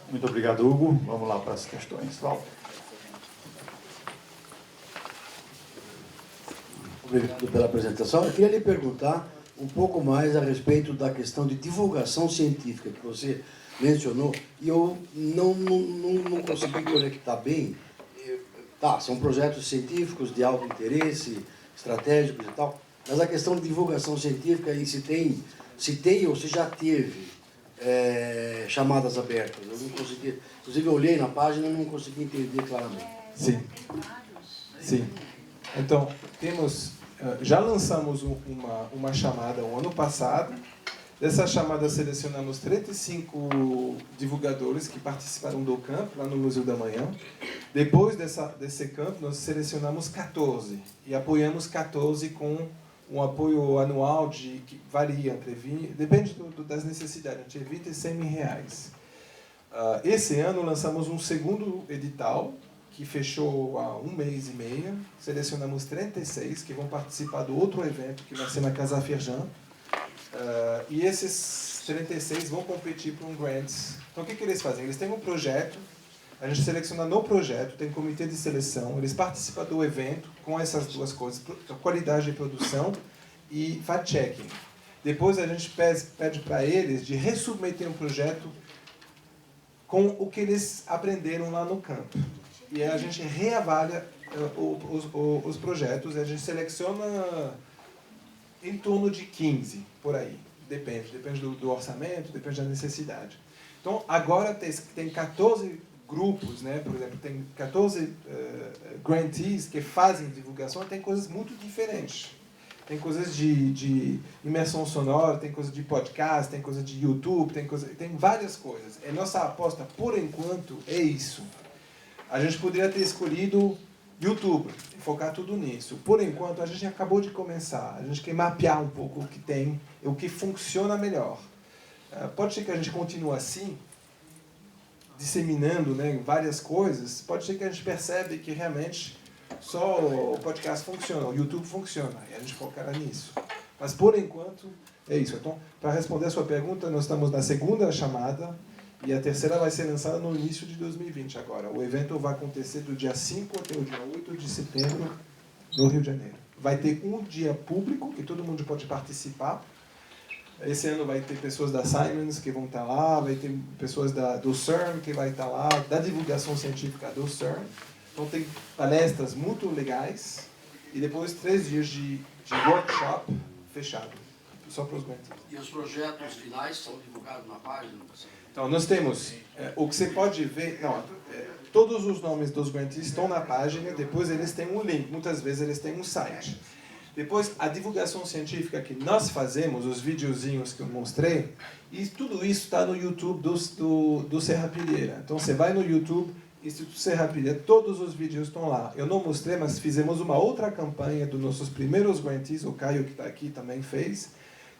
Muito obrigado, Hugo. Vamos lá para as questões. Val. Obrigado pela apresentação. Eu queria lhe perguntar um pouco mais a respeito da questão de divulgação científica que você mencionou, e eu não consegui conectar bem. Tá, são projetos científicos de alto interesse, estratégicos e tal, mas a questão de divulgação científica, e se tem ou se já teve chamadas abertas. Eu não consegui, inclusive eu olhei na página e não consegui entender claramente. Sim. Sim. Então, temos já lançamos uma chamada o ano passado. Dessa chamada selecionamos 35 divulgadores que participaram do camp lá no Museu da Manhã. Depois desse camp, nós selecionamos 14 e apoiamos 14 com um apoio anual que varia entre 20, depende das necessidades, entre 20 e 100 mil reais. Esse ano lançamos um segundo edital que fechou há um mês e meio. Selecionamos 36 que vão participar do outro evento que vai ser na Casa Firjan. E esses 36 vão competir por um grants. Então o que eles fazem? Eles têm um projeto, a gente seleciona no projeto, tem um comitê de seleção, eles participam do evento com essas duas coisas, qualidade de produção e fact-checking. Depois a gente pede para eles de resubmeter um projeto com o que eles aprenderam lá no campo. E a gente reavalia os projetos, a gente seleciona em torno de 15, por aí. Depende do orçamento, depende da necessidade. Então, agora tem 14 grupos, né? Por exemplo, tem 14 grantees que fazem divulgação, tem coisas muito diferentes. Tem coisas de imersão sonora, tem coisas de podcast, tem coisas de YouTube, tem várias coisas. E nossa aposta, por enquanto, é isso. A gente poderia ter escolhido YouTube, e focar tudo nisso. Por enquanto, a gente acabou de começar. A gente quer mapear um pouco o que tem, o que funciona melhor. Pode ser que a gente continue assim, disseminando, né, várias coisas. Pode ser que a gente percebe que realmente só o podcast funciona, o YouTube funciona, e a gente focará nisso. Mas, por enquanto, é isso. Então, para responder a sua pergunta, nós estamos na segunda chamada, e a terceira vai ser lançada no início de 2020 agora. O evento vai acontecer do dia 5 até o dia 8 de setembro, no Rio de Janeiro. Vai ter um dia público, que todo mundo pode participar. Esse ano vai ter pessoas da Simons que vão estar lá, vai ter pessoas do CERN que vai estar lá, da divulgação científica do CERN. Então tem palestras muito legais e depois 3 dias de workshop fechado, só para os grantees. E os projetos finais são divulgados na página? Então, nós temos, o que você pode ver, todos os nomes dos grantees estão na página, depois eles têm um link, muitas vezes eles têm um site. Depois, a divulgação científica que nós fazemos, os videozinhos que eu mostrei, e tudo isso está no YouTube do Serra Pilheira. Então, você vai no YouTube, Instituto Serra Pilheira, todos os vídeos estão lá. Eu não mostrei, mas fizemos uma outra campanha dos nossos primeiros grantees, o Caio que está aqui também fez.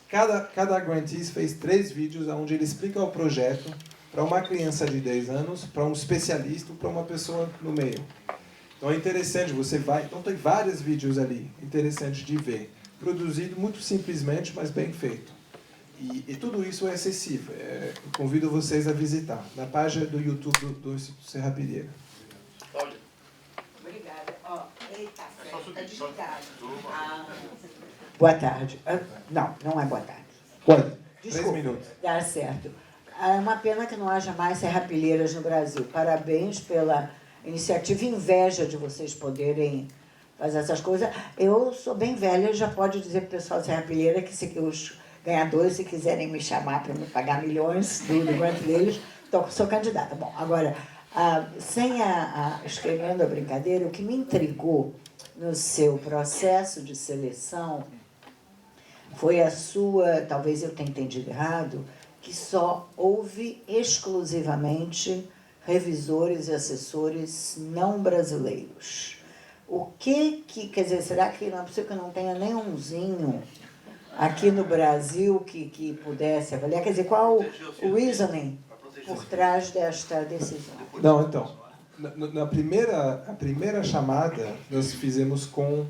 Cada grantee fez 3 vídeos onde ele explica o projeto para uma criança de 10 anos, para um especialista, para uma pessoa no meio. Então é interessante, então tem vários vídeos ali, interessantes de ver. Produzido muito simplesmente, mas bem feito. E tudo isso é acessível. Convido vocês a visitar na página do YouTube do Instituto Serra Pilheira. Obrigada. Eita, está desligado. Boa tarde. Não é boa tarde. Pode. Desculpa. 3 minutos. Dá certo. É uma pena que não haja mais serrapilheiras no Brasil. Parabéns pela iniciativa, inveja de vocês poderem fazer essas coisas. Eu sou bem velha, já pode dizer para o pessoal serrapilheira que se os ganhadores, se quiserem me chamar para me pagar milhões do grant deles, sou candidata. Bom, agora, sem escrevendo a brincadeira, o que me intrigou no seu processo de seleção foi a sua, talvez eu tenha entendido errado, que só houve exclusivamente revisores e assessores não brasileiros. O que quer dizer, será que não é possível que não tenha nenhumzinho aqui no Brasil que pudesse avaliar? Quer dizer, qual o reasoning por trás desta decisão? Não, então, a primeira chamada nós fizemos com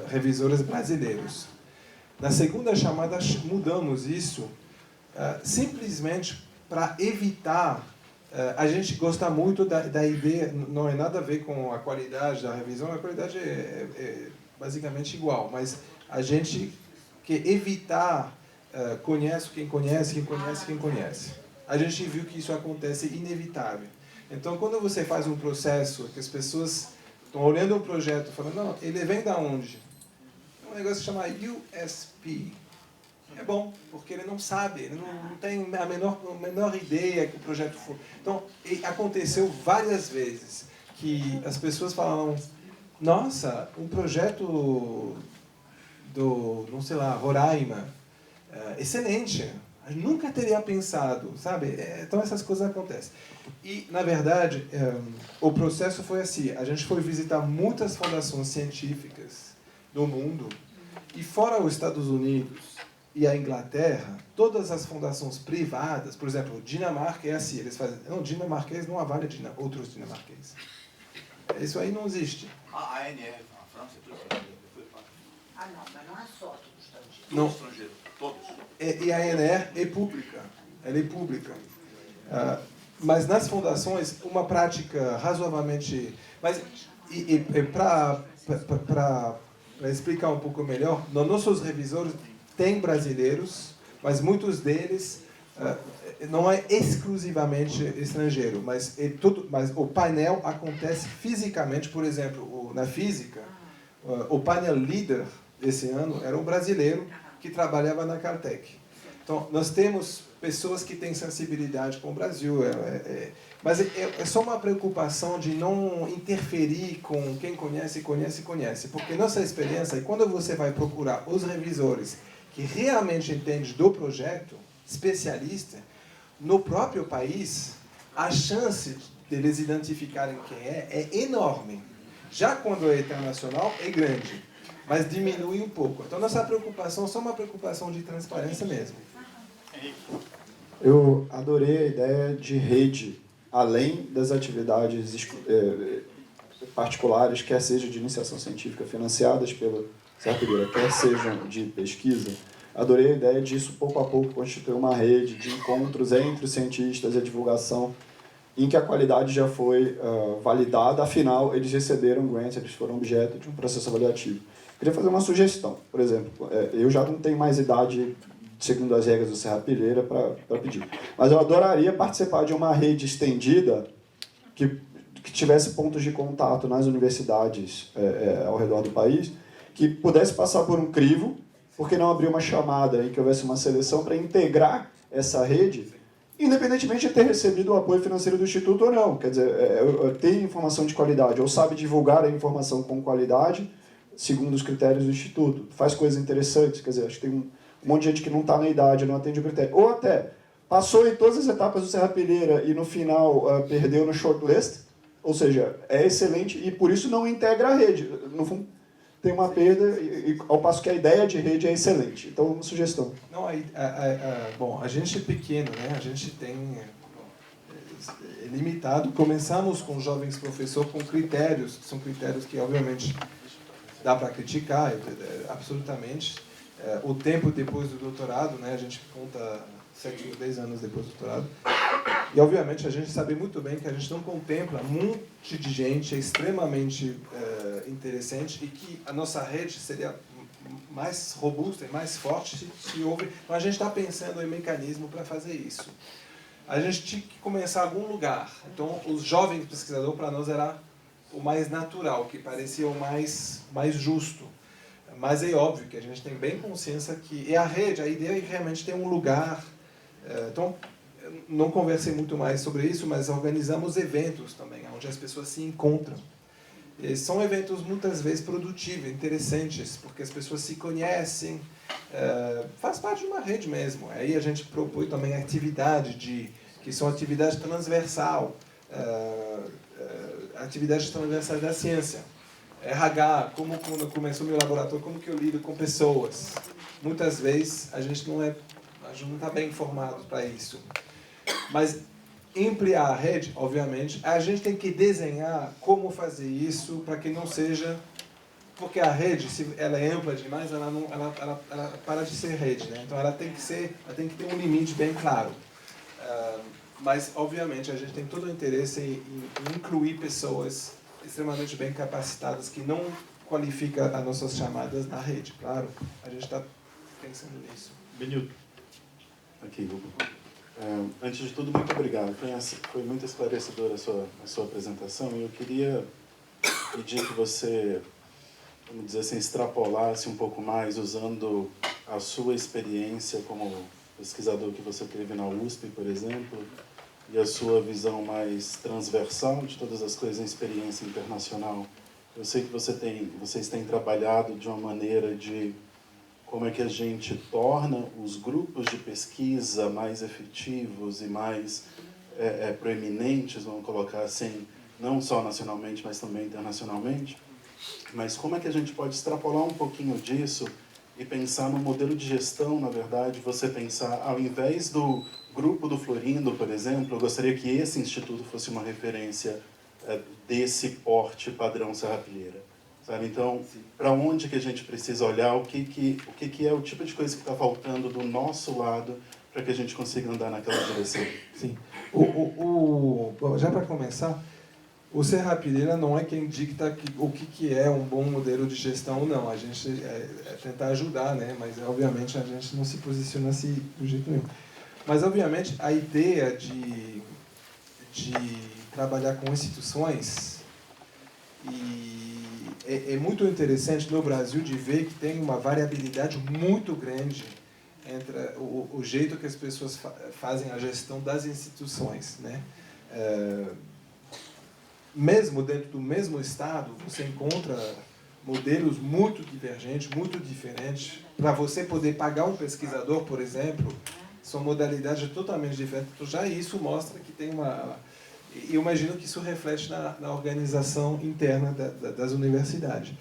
revisores brasileiros. Na segunda chamada mudamos isso simplesmente para evitar. A gente gosta muito da ideia, não é nada a ver com a qualidade da revisão, a qualidade é basicamente igual, mas a gente quer evitar, conhece quem conhece, quem conhece quem conhece. A gente viu que isso acontece inevitável. Então, quando você faz um processo que as pessoas estão olhando o projeto e falando, não, ele vem da onde? É um negócio que chama USP. É bom, porque ele não sabe, ele não tem a menor ideia que o projeto for. Então, aconteceu várias vezes que as pessoas falavam, nossa, um projeto não sei lá, Roraima, excelente. A gente nunca teria pensado, sabe? Então essas coisas acontecem. E, na verdade, o processo foi assim. A gente foi visitar muitas fundações científicas do mundo. E fora os Estados Unidos e a Inglaterra, todas as fundações privadas, por exemplo, Dinamarca é assim. Eles fazem, não, dinamarquês não avale outros dinamarqueses. Isso aí não existe. A ANR, a França, tudo Ah, não, mas não é só tudo estrangeiro. Não. estrangeiro, todos. E a ANR é pública. Ela é pública. Mas nas fundações, uma prática razoavelmente... Mas para explicar um pouco melhor, nos nossos revisores tem brasileiros, mas muitos deles não é exclusivamente estrangeiro, mas o painel acontece fisicamente. Por exemplo, na física, o painel líder esse ano era um brasileiro que trabalhava na Caltech. Então, nós temos pessoas que têm sensibilidade com o Brasil, mas é só uma preocupação de não interferir com quem conhece, porque nossa experiência é quando você vai procurar os revisores que realmente entendem do projeto, especialista, no próprio país, a chance deles identificarem quem é enorme. Já quando é internacional, é grande, mas diminui um pouco. Então, nossa preocupação é só uma preocupação de transparência mesmo. Eu adorei a ideia de rede, além das atividades particulares, quer seja de iniciação científica financiadas pela Serra, quer sejam de pesquisa. Adorei a ideia disso, pouco a pouco, constituir uma rede de encontros entre os cientistas e a divulgação, em que a qualidade já foi validada, afinal, eles receberam grants, eles foram objeto de um processo avaliativo. Queria fazer uma sugestão, por exemplo, eu já não tenho mais idade, segundo as regras do Serrapilheira, para pedir, mas eu adoraria participar de uma rede estendida que tivesse pontos de contato nas universidades ao redor do país, que pudesse passar por um crivo, porque não abrir uma chamada em que houvesse uma seleção para integrar essa rede, independentemente de ter recebido o apoio financeiro do Instituto ou não. Quer dizer, ter informação de qualidade, ou sabe divulgar a informação com qualidade, segundo os critérios do Instituto. Faz coisas interessantes, quer dizer, acho que tem um monte de gente que não está na idade, não atende o critério. Ou até, passou em todas as etapas do Serrapilheira e no final perdeu no shortlist, ou seja, é excelente e por isso não integra a rede. No fundo, tem uma perda, ao passo que a ideia de rede é excelente. Então, uma sugestão. Não, bom, a gente é pequeno, né? A gente tem é limitado. Começamos com jovens professores com critérios, que são critérios que, obviamente, dá para criticar, absolutamente. O tempo depois do doutorado, né? A gente conta 7 ou 10 anos depois do doutorado. E, obviamente, a gente sabe muito bem que a gente não contempla um monte de gente extremamente interessante e que a nossa rede seria mais robusta e mais forte se houve... Então, a gente está pensando em mecanismo para fazer isso. A gente tinha que começar em algum lugar. Então, os jovens pesquisadores, para nós, era o mais natural, que parecia o mais justo. Mas é óbvio que a gente tem bem consciência que a rede, a ideia é realmente ter um lugar... Então, não conversei muito mais sobre isso, mas organizamos eventos também, onde as pessoas se encontram. E são eventos muitas vezes produtivos, interessantes, porque as pessoas se conhecem, faz parte de uma rede mesmo. Aí a gente propõe também atividades que são atividades transversais da ciência. RH, como quando começou meu laboratório, como que eu lido com pessoas. Muitas vezes a gente não está bem informado para isso. Mas ampliar a rede, obviamente, a gente tem que desenhar como fazer isso para que não seja... Porque a rede, se ela é ampla demais, ela para de ser rede, né? Então ela tem que ter um limite bem claro. Mas, obviamente, a gente tem todo o interesse em incluir pessoas extremamente bem capacitadas que não qualificam as nossas chamadas na rede, claro. A gente está pensando nisso. Benilton. Aqui, antes de tudo, muito obrigado. Foi muito esclarecedora a sua apresentação e eu queria pedir que você, vamos dizer assim, extrapolasse um pouco mais usando a sua experiência como pesquisador que você teve na USP, por exemplo, e a sua visão mais transversal de todas as coisas em experiência internacional. Eu sei que vocês têm trabalhado de uma maneira de como é que a gente torna os grupos de pesquisa mais efetivos e mais proeminentes, vamos colocar assim, não só nacionalmente, mas também internacionalmente, mas como é que a gente pode extrapolar um pouquinho disso e pensar no modelo de gestão, na verdade, você pensar, ao invés do grupo do Florindo, por exemplo, eu gostaria que esse instituto fosse uma referência desse porte padrão Serrapilheira, sabe? Então, para onde que a gente precisa olhar, o que é o tipo de coisa que está faltando do nosso lado para que a gente consiga andar naquela direção? Sim. Bom, já para começar, o Serrapilheira não é quem dicta o que é um bom modelo de gestão ou não. A gente tentar ajudar, né? Mas obviamente a gente não se posiciona assim do jeito nenhum. Mas obviamente a ideia de trabalhar com instituições é muito interessante no Brasil de ver que tem uma variabilidade muito grande entre o jeito que as pessoas fazem a gestão das instituições, né? Mesmo dentro do mesmo estado, você encontra modelos muito divergentes, muito diferentes. Para você poder pagar um pesquisador, por exemplo, são modalidades totalmente diferentes. Então, já isso mostra que tem uma... Eu imagino que isso reflete na organização interna das universidades.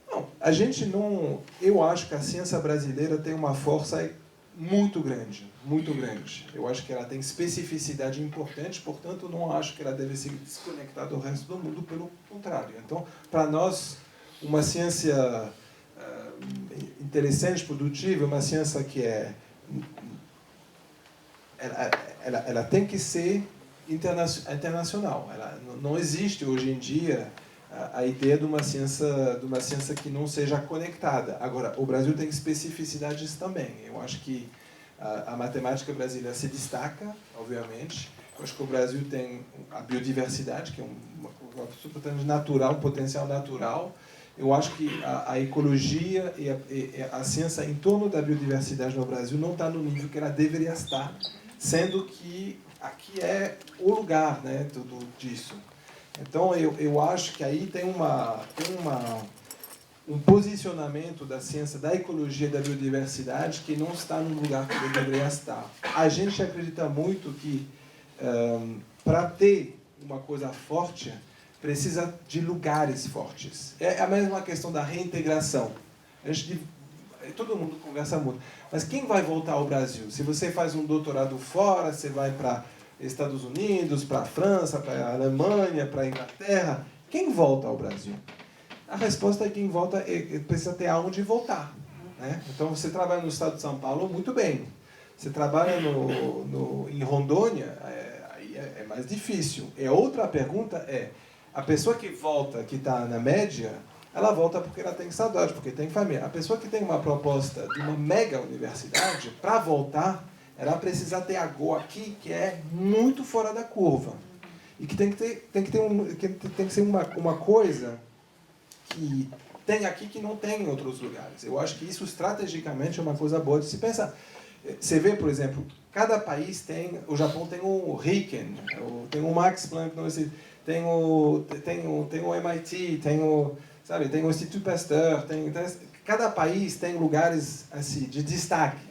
Não, a gente não... Eu acho que a ciência brasileira tem uma força muito grande, muito grande. Eu acho que ela tem especificidade importante, portanto, não acho que ela deve ser desconectada do resto do mundo, pelo contrário. Então, para nós, uma ciência interessante, produtiva, uma ciência que ela tem que ser internacional. Não existe hoje em dia a ideia de uma ciência que não seja conectada. Agora, o Brasil tem especificidades também. Eu acho que a matemática brasileira se destaca, obviamente. Eu acho que o Brasil tem a biodiversidade, que é uma coisa natural, um potencial natural. Eu acho que a ecologia e a ciência em torno da biodiversidade no Brasil não está no nível que ela deveria estar, sendo que aqui é o lugar, né, tudo disso. Então, eu acho que aí tem um posicionamento da ciência, da ecologia e da biodiversidade que não está no lugar que ele deveria estar. A gente acredita muito que, para ter uma coisa forte, precisa de lugares fortes. É a mesma questão da reintegração. Todo mundo conversa muito. Mas quem vai voltar ao Brasil? Se você faz um doutorado fora, você vai para Estados Unidos, para a França, para a Alemanha, para a Inglaterra, quem volta ao Brasil? A resposta é que quem volta precisa ter aonde voltar, né? Então, você trabalha no estado de São Paulo, muito bem. Você trabalha em Rondônia, aí é mais difícil. E outra pergunta é, a pessoa que volta, que está na média, ela volta porque ela tem saudade, porque tem família. A pessoa que tem uma proposta de uma mega universidade, para voltar, ela precisa ter algo aqui que é muito fora da curva. E que tem que ser uma coisa que tem aqui que não tem em outros lugares. Eu acho que isso estrategicamente é uma coisa boa de se pensar. Você vê, por exemplo, cada país tem... O Japão tem o RIKEN, tem o Max Planck, tem o MIT, tem o Instituto Pasteur, cada país tem lugares assim, de destaque.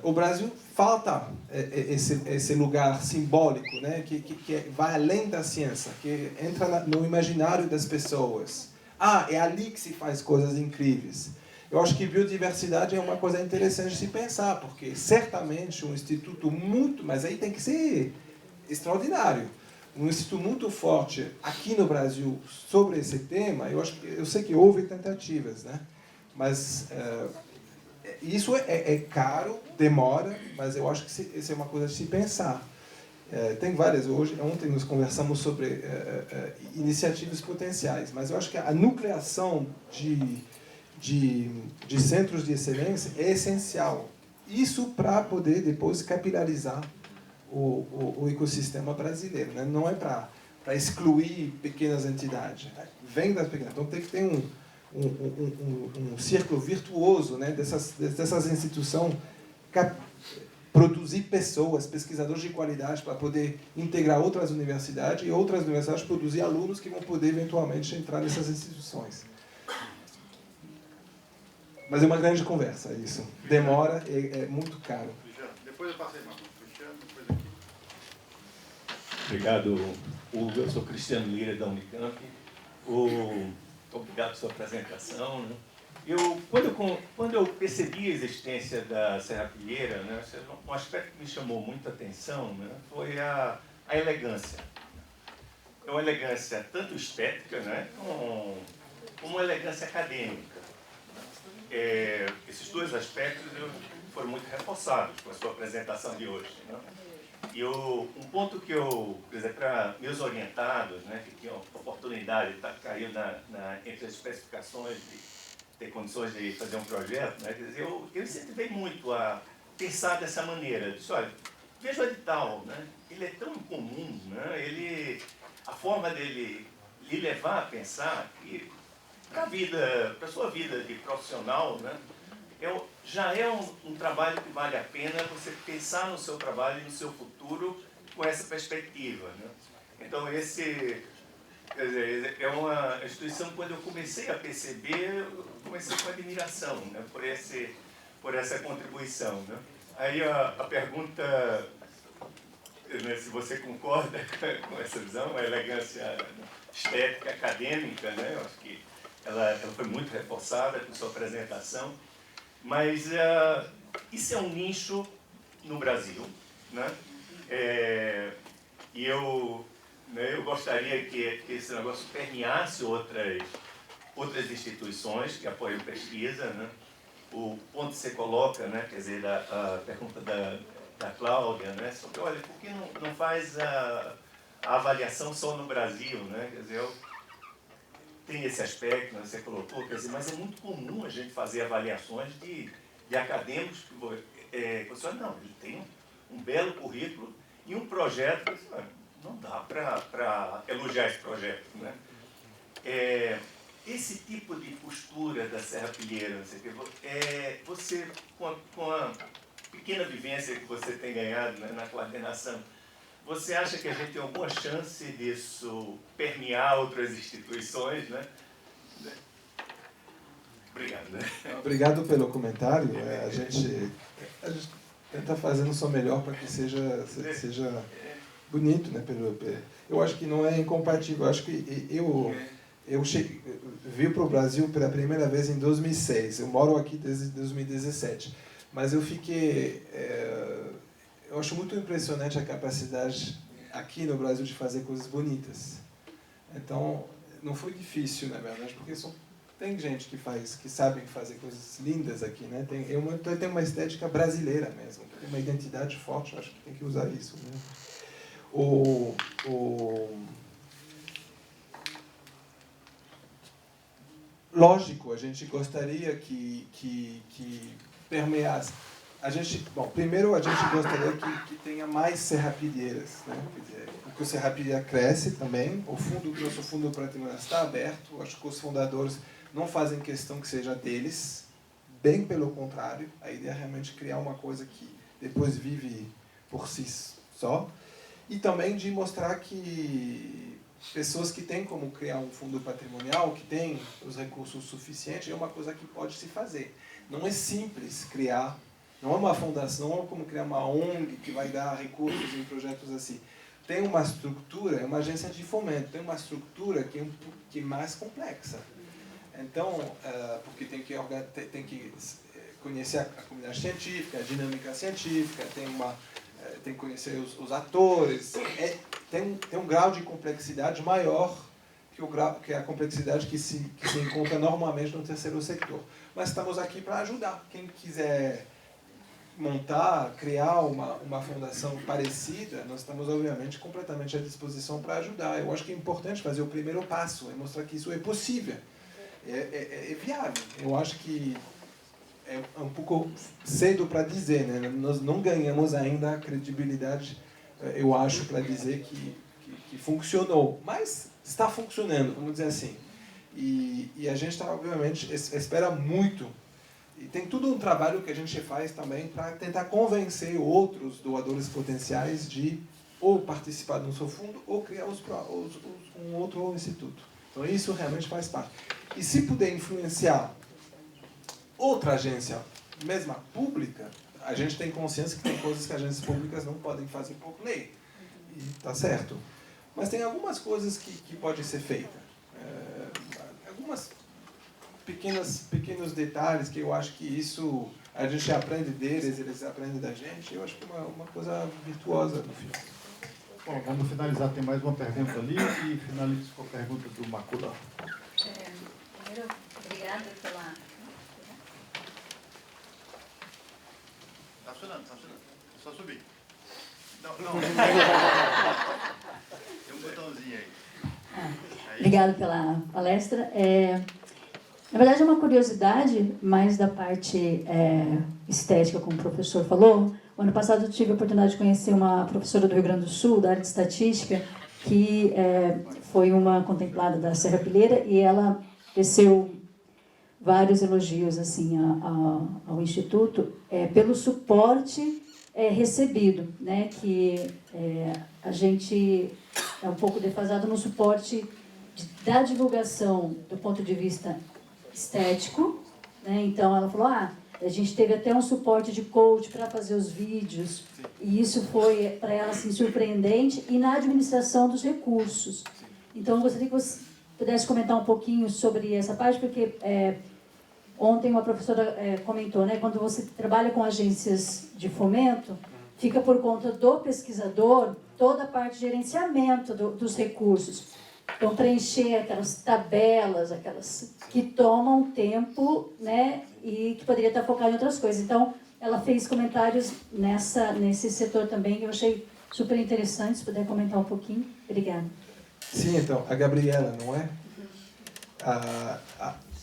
O Brasil falta esse lugar simbólico, né, que vai além da ciência, que entra no imaginário das pessoas. É ali que se faz coisas incríveis. Eu acho que biodiversidade é uma coisa interessante de se pensar, porque certamente um instituto muito, mas aí tem que ser extraordinário, um instituto muito forte aqui no Brasil sobre esse tema. Eu sei que houve tentativas, né, mas isso é caro, demora, mas eu acho que isso é uma coisa de se pensar. Tem várias. Ontem nós conversamos sobre iniciativas potenciais, mas eu acho que a nucleação de centros de excelência é essencial. Isso para poder depois capilarizar o ecossistema brasileiro, né? Não é para excluir pequenas entidades. Vem das pequenas. Então tem que ter um círculo virtuoso, né, dessas instituições, produzir pessoas, pesquisadores de qualidade para poder integrar outras universidades e outras universidades produzir alunos que vão poder eventualmente entrar nessas instituições. Mas é uma grande conversa, isso. Demora, é muito caro. Depois eu passei, Marcos. Depois aqui. Obrigado, Hugo. Eu sou Cristiano Lira, da Unicamp. Obrigado pela sua apresentação. Né? Quando eu percebi a existência da Serrapilheira, né, um aspecto que me chamou muita atenção, né, foi a elegância. É uma elegância tanto estética, né, como uma elegância acadêmica. Esses dois aspectos foram muito reforçados com a sua apresentação de hoje. Né? E um ponto que eu, quer dizer, para meus orientados, né, que tinham a oportunidade de estar caindo entre as especificações de ter condições de fazer um projeto, né, quer dizer, eu incentivei muito a pensar dessa maneira. Disse, olha, veja o edital, né, ele é tão incomum, né, a forma dele lhe levar a pensar que para a sua vida de profissional, né, já é um trabalho que vale a pena você pensar no seu trabalho e no seu futuro com essa perspectiva. Né? Então, quer dizer, é uma instituição que, quando eu comecei a perceber, eu comecei com admiração, né, por essa contribuição. Né? Aí a pergunta, né, se você concorda com essa visão, a elegância estética, acadêmica, né, eu acho que ela foi muito reforçada com sua apresentação. Mas isso é um nicho no Brasil, né? E eu gostaria que esse negócio permeasse outras instituições que apoiam pesquisa, né? O ponto que você coloca, né? Quer dizer, a pergunta da Cláudia, né? Sobre, olha, por que não faz a avaliação só no Brasil, né? Quer dizer, tem esse aspecto, né, você colocou, quer dizer, mas é muito comum a gente fazer avaliações de acadêmicos que você olha, não, ele tem um belo currículo e um projeto, não dá para elogiar esse projeto. Né? Esse tipo de postura da Serrapilheira, você, com a pequena vivência que você tem ganhado, né, na coordenação, você acha que a gente tem alguma chance disso permear outras instituições, né? Obrigado. Né? Obrigado pelo comentário. A gente tenta fazer o seu melhor para que seja bonito, né? Eu acho que não é incompatível. Eu acho que eu vim para o Brasil pela primeira vez em 2006. Eu moro aqui desde 2017. Mas eu fiquei... eu acho muito impressionante a capacidade aqui no Brasil de fazer coisas bonitas. Então, não foi difícil, na verdade, porque tem gente que sabe fazer coisas lindas aqui, né? Tem uma estética brasileira mesmo, tem uma identidade forte, eu acho que tem que usar isso. Né? Lógico, a gente gostaria que permeasse. Primeiro a gente gostaria que tenha mais serrapilheiras, né? Porque o Serrapilheira cresce também, o nosso fundo patrimonial está aberto, acho que os fundadores não fazem questão que seja deles, bem pelo contrário, a ideia é realmente criar uma coisa que depois vive por si só, e também de mostrar que pessoas que têm como criar um fundo patrimonial, que têm os recursos suficientes, é uma coisa que pode se fazer. Não é simples criar. Não é uma fundação, não é como criar uma ONG que vai dar recursos em projetos assim. Tem uma estrutura, é uma agência de fomento, tem uma estrutura que é mais complexa. Então, porque tem que conhecer a comunidade científica, a dinâmica científica, tem que conhecer os atores, tem um grau de complexidade maior que a complexidade que se encontra normalmente no terceiro setor. Mas estamos aqui para ajudar. Quem quiser criar uma fundação parecida, nós estamos, obviamente, completamente à disposição para ajudar. Eu acho que é importante fazer o primeiro passo, mostrar que isso é possível, é viável. Eu acho que é um pouco cedo para dizer, né? Nós não ganhamos ainda a credibilidade, eu acho, para dizer que funcionou, mas está funcionando, vamos dizer assim. E a gente, obviamente, espera muito. E tem todo um trabalho que a gente faz também para tentar convencer outros doadores potenciais de ou participar do seu fundo ou criar um outro instituto. Então isso realmente faz parte. E se puder influenciar outra agência, mesma pública, a gente tem consciência que tem coisas que agências públicas não podem fazer por lei. E tá certo. Mas tem algumas coisas que podem ser feitas. Algumas pequenos detalhes que eu acho que isso a gente aprende deles, eles aprendem da gente. Eu acho que é uma coisa virtuosa no final. Bom, vamos finalizar. Tem mais uma pergunta ali e finalizo com a pergunta do Makura. Primeiro, obrigada pela... Tá funcionando. É só subir. Não. Tem um botãozinho aí. Obrigada pela palestra. Na verdade, é uma curiosidade, mais da parte estética, como o professor falou. O ano passado eu tive a oportunidade de conhecer uma professora do Rio Grande do Sul, da área de estatística, que foi uma contemplada da Serrapilheira, e ela teceu vários elogios assim, ao Instituto pelo suporte recebido, né? Que a gente é um pouco defasado no suporte da divulgação do ponto de vista estético, né? Então ela falou, a gente teve até um suporte de coach para fazer os vídeos, e isso foi para ela assim, surpreendente, e na administração dos recursos. Então eu gostaria que você pudesse comentar um pouquinho sobre essa parte, porque ontem uma professora comentou, né, quando você trabalha com agências de fomento, fica por conta do pesquisador toda a parte de gerenciamento dos recursos. Então, preencher aquelas tabelas, aquelas que tomam tempo, né, e que poderia estar focado em outras coisas. Então, ela fez comentários nesse setor também, que eu achei super interessante. Se puder comentar um pouquinho. Obrigada. Sim, então, a Gabriela, não é?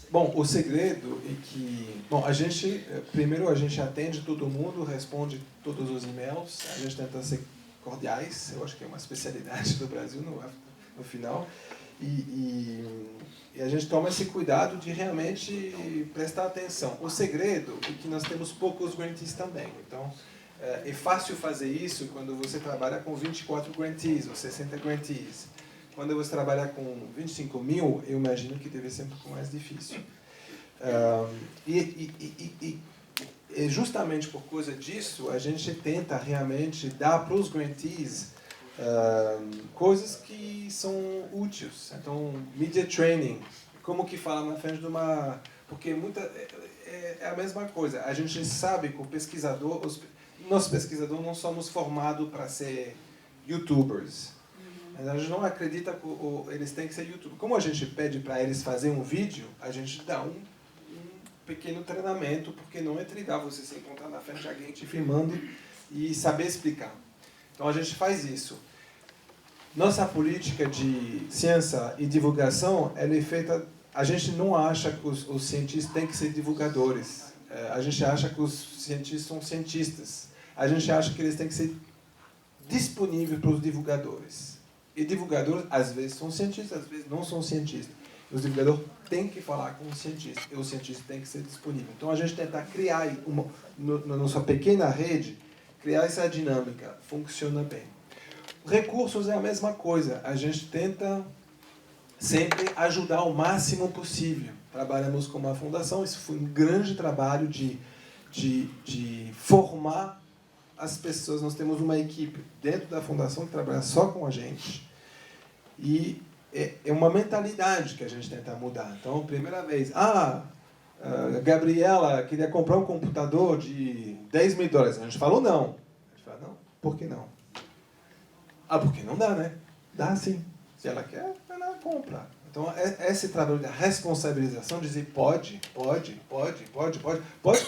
Bom, o segredo é que... Bom, primeiro a gente atende todo mundo, responde todos os e-mails, a gente tenta ser cordiais, eu acho que é uma especialidade do Brasil no final, e a gente toma esse cuidado de realmente prestar atenção. O segredo é que nós temos poucos grantees também, então é fácil fazer isso quando você trabalha com 24 grantees ou 60 grantees. Quando você trabalha com 25 mil, eu imagino que deve ser um pouco mais difícil. E justamente por causa disso, a gente tenta realmente dar para os grantees coisas que são úteis. Então, media training, como que fala na frente de uma... Porque é a mesma coisa. A gente sabe que o pesquisador... Nós pesquisadores não somos formados para ser youtubers. A gente não acredita que eles têm que ser youtubers. Como a gente pede para eles fazer um vídeo, a gente dá um pequeno treinamento, porque não é treinar você se encontrar na frente de alguém te filmando e saber explicar. Então a gente faz isso. Nossa política de ciência e divulgação, ela é feita... A gente não acha que os cientistas têm que ser divulgadores. A gente acha que os cientistas são cientistas. A gente acha que eles têm que ser disponíveis para os divulgadores. E divulgadores, às vezes, são cientistas, às vezes não são cientistas. Os divulgadores têm que falar com o cientista, e o cientista tem que ser disponível. Então, a gente tenta criar, na nossa pequena rede, criar essa dinâmica. Funciona bem. Recursos é a mesma coisa. A gente tenta sempre ajudar o máximo possível. Trabalhamos com uma fundação, isso foi um grande trabalho de formar as pessoas. Nós temos uma equipe dentro da fundação que trabalha só com a gente. E é uma mentalidade que a gente tenta mudar. Então, primeira vez, Gabriela queria comprar um computador de $10 mil. A gente falou não. A gente fala, não, por que não? Porque não dá, né? Dá sim. Se ela quer, ela compra. Então, esse trabalho da responsabilização, dizer pode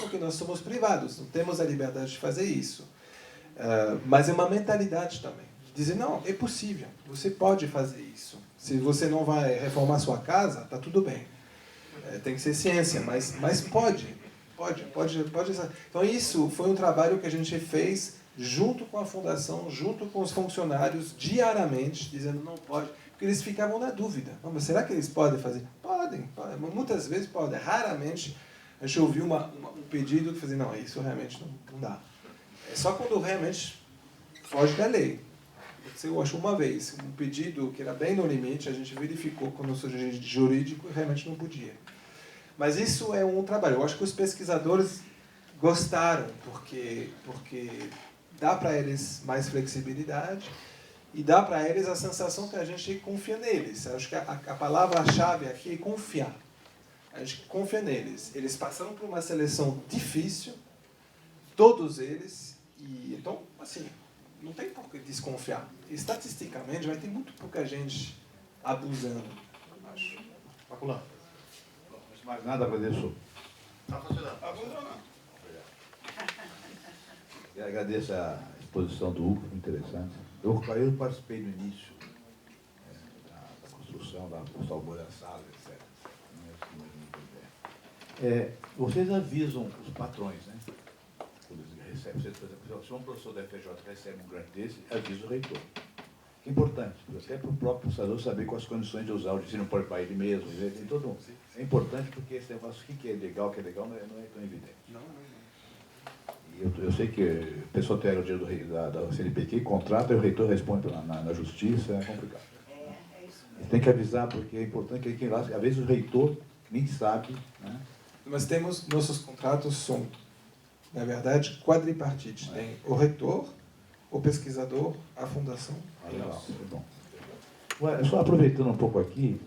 porque nós somos privados, não temos a liberdade de fazer isso. Mas é uma mentalidade também. Dizer, não, é possível, você pode fazer isso. Se você não vai reformar sua casa, está tudo bem. Tem que ser ciência, mas pode. Então, isso foi um trabalho que a gente fez junto com a fundação, junto com os funcionários, diariamente, dizendo, não pode. Porque eles ficavam na dúvida. Não, mas será que eles podem fazer? Podem. Muitas vezes podem. Raramente a gente ouviu um pedido que fazia, não, isso realmente não dá. É só quando realmente foge da lei. Eu acho uma vez um pedido que era bem no limite, a gente verificou com o nosso jurídico e realmente não podia. Mas isso é um trabalho. Eu acho que os pesquisadores gostaram, porque dá para eles mais flexibilidade e dá para eles a sensação que a gente confia neles. Eu acho que a palavra-chave aqui é confiar. A gente confia neles. Eles passaram por uma seleção difícil, todos eles, e então, assim, não tem por que desconfiar. Estatisticamente, vai ter muito pouca gente abusando, acho. Maculão. Mais nada, agradeço. Está funcionando. Eu agradeço a exposição do Hugo, interessante. Eu participei no início da construção, da salvou a sala, etc. Vocês avisam os patrões, né? Quando eles recebem, por exemplo, se um professor da FJ recebe um grande desse, avisa o reitor. É importante, até para o próprio professor saber quais as condições de usar, se não pode para ele mesmo. Tem todo um, é importante porque esse negócio, o que é legal, não é tão evidente. Eu sei que a pessoa pega o dinheiro da CNPq, contrata e o reitor responde na justiça, é complicado. Tem que avisar, porque é importante que lá, às vezes o reitor nem sabe. Né? Mas nossos contratos são, na verdade, quadripartites. Tem o reitor, o pesquisador, a fundação. Legal, é bom. Ué, só aproveitando um pouco aqui,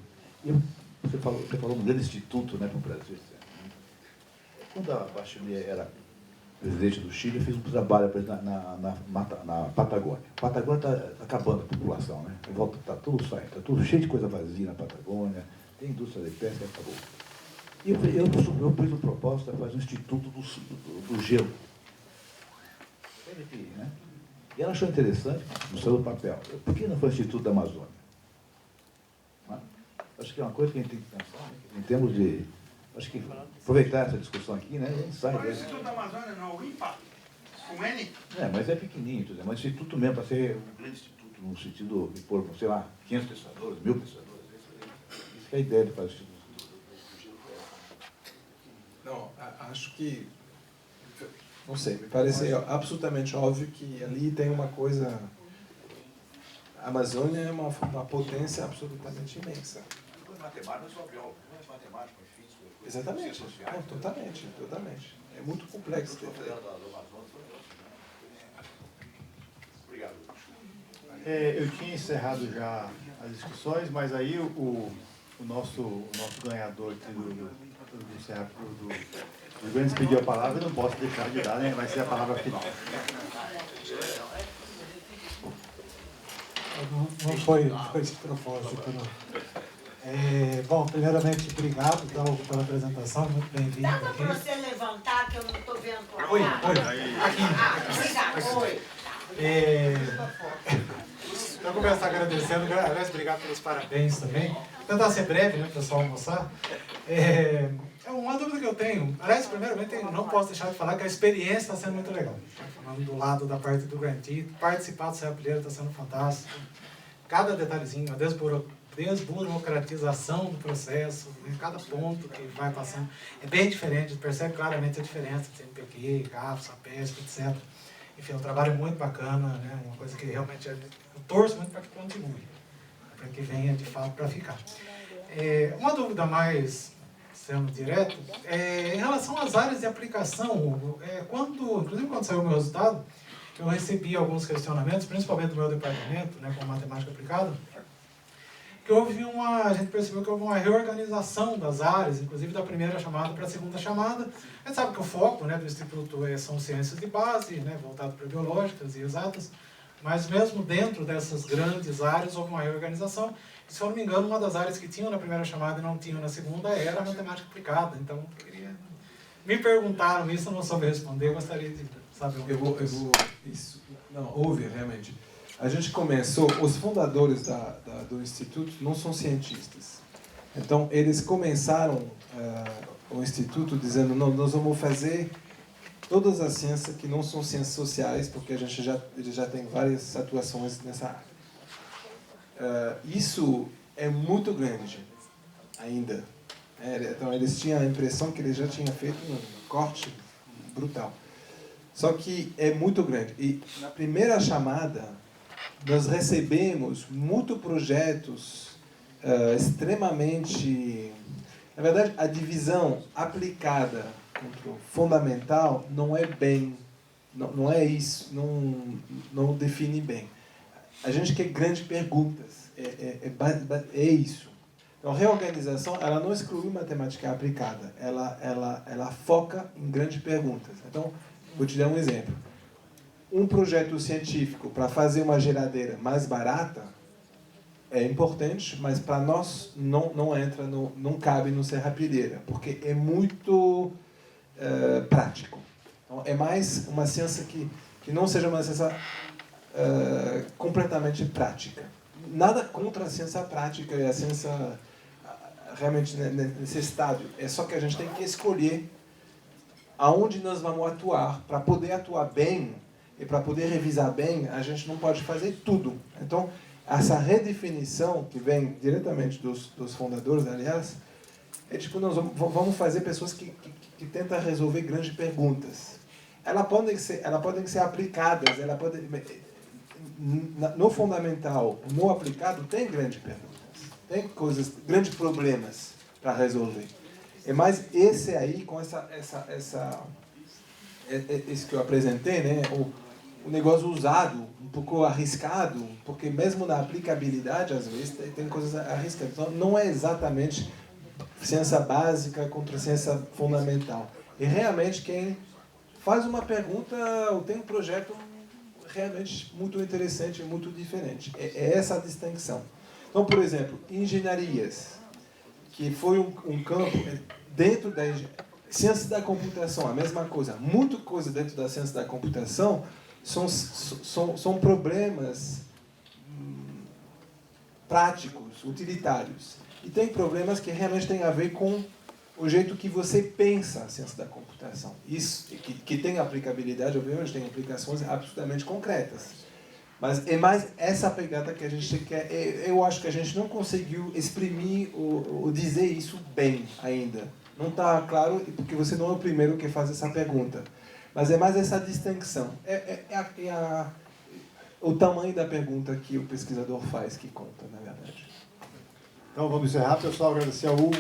você falou um grande instituto, né, para o Brasil. Quando a Bachelet era presidente do Chile, eu fiz um trabalho na Patagônia. A Patagônia está acabando a população, né? Em volta está tudo saindo, está tudo cheio de coisa vazia na Patagônia, tem indústria de pesca, acabou. E eu pus uma proposta para fazer um instituto do gelo. Né? E ela achou interessante, no seu papel. Por que não foi o Instituto da Amazônia? Acho que é uma coisa que a gente tem que pensar, né? Em termos de... Acho que aproveitar essa discussão aqui, né? A gente sai Mas o Instituto da Amazônia não é o INPA? Com N? Mas é pequenininho, mas é um instituto mesmo, para ser um grande instituto, no sentido de pôr, sei lá, 500 pesquisadores, 1000 pesquisadores. Isso é a ideia de fazer o Instituto. Não, acho que... Não sei, me parece absolutamente óbvio que ali tem uma coisa... A Amazônia é uma potência absolutamente imensa. Matemática, só biólogo, não é matemática, é físico. Exatamente. Não, totalmente. É muito complexo. Obrigado. Eu tinha encerrado já as discussões, mas aí o nosso ganhador aqui do Rio Grande pediu a palavra, eu não posso deixar de dar, né? Vai ser a palavra final. Não foi de propósito, não. Bom, primeiramente, obrigado, então, pela apresentação, muito bem-vindo aqui. Dá para você levantar, que eu não estou vendo tua cara. Oi. Aqui. Obrigado. Oi. Então, começar agradecendo, aliás, obrigado pelos parabéns também. Vou tentar ser breve, né, para o pessoal almoçar. Uma dúvida que eu tenho, aliás, primeiramente, não posso deixar de falar que a experiência está sendo muito legal. Falando do lado da parte do Grantee, participar do Serra Pilheira está sendo fantástico. Cada detalhezinho, a desburocratização do processo, né, cada ponto que vai passando, é bem diferente, percebe claramente a diferença de CNPq, CAF, SAPESP, etc. Enfim, é um trabalho muito bacana, né, uma coisa que realmente eu torço muito para que continue, para que venha de fato para ficar. Uma dúvida mais, sendo direto, em relação às áreas de aplicação, inclusive quando saiu o meu resultado, eu recebi alguns questionamentos, principalmente do meu departamento, né, com matemática aplicada, que a gente percebeu que houve uma reorganização das áreas, inclusive da primeira chamada para a segunda chamada. A gente sabe que o foco, né, do Instituto são ciências de base, né, voltado para biológicas e exatas, mas mesmo dentro dessas grandes áreas houve uma reorganização. E, se eu não me engano, uma das áreas que tinham na primeira chamada e não tinham na segunda era a matemática aplicada. Então, me perguntaram isso, eu não soube responder, eu gostaria de saber Isso. Não, houve realmente. A gente começou, os fundadores do Instituto não são cientistas. Então, eles começaram o Instituto dizendo, não, nós vamos fazer todas as ciências que não são ciências sociais, porque a gente já tem várias atuações nessa área. Isso é muito grande ainda. Então, eles tinham a impressão que eles já tinham feito um corte brutal. Só que é muito grande. E na primeira chamada, nós recebemos muitos projetos extremamente Na verdade, a divisão aplicada contra o fundamental não é bem, não é isso, não define bem. A gente quer grandes perguntas, é isso. Então, a reorganização, ela não exclui matemática aplicada, ela foca em grandes perguntas. Então, vou te dar um exemplo. Um projeto científico para fazer uma geladeira mais barata é importante, mas para nós não entra, não cabe no Serrapilheira, porque é muito prático. Então, é mais uma ciência que não seja uma ciência completamente prática. Nada contra a ciência prática e a ciência realmente nesse estádio. É só que a gente tem que escolher aonde nós vamos atuar. Para poder atuar bem e para poder revisar bem, a gente não pode fazer tudo. Então, essa redefinição, que vem diretamente dos fundadores, aliás, é tipo, nós vamos fazer pessoas que tentam resolver grandes perguntas. Elas podem ser aplicadas, no fundamental, no aplicado, tem grandes perguntas, tem grandes problemas para resolver. É mais esse aí, com esse que eu apresentei, né, o negócio usado, um pouco arriscado, porque mesmo na aplicabilidade, às vezes, tem coisas arriscadas. Então, não é exatamente ciência básica contra ciência fundamental. E realmente quem faz uma pergunta ou tem um projeto realmente muito interessante, muito diferente. É essa a distinção. Então, por exemplo, engenharias, que foi um campo dentro da ciência da computação, a mesma coisa. Muita coisa dentro da ciência da computação são problemas práticos, utilitários. E tem problemas que realmente têm a ver com o jeito que você pensa a ciência da computação. Isso, que tem aplicabilidade, obviamente, tem aplicações absolutamente concretas. Mas é mais essa pegada que a gente quer. Eu acho que a gente não conseguiu exprimir ou dizer isso bem ainda. Não está claro, porque você não é o primeiro que faz essa pergunta. Mas é mais essa distinção. O tamanho da pergunta que o pesquisador faz que conta, na verdade. Então vamos encerrar, pessoal. Agradecer ao Hugo.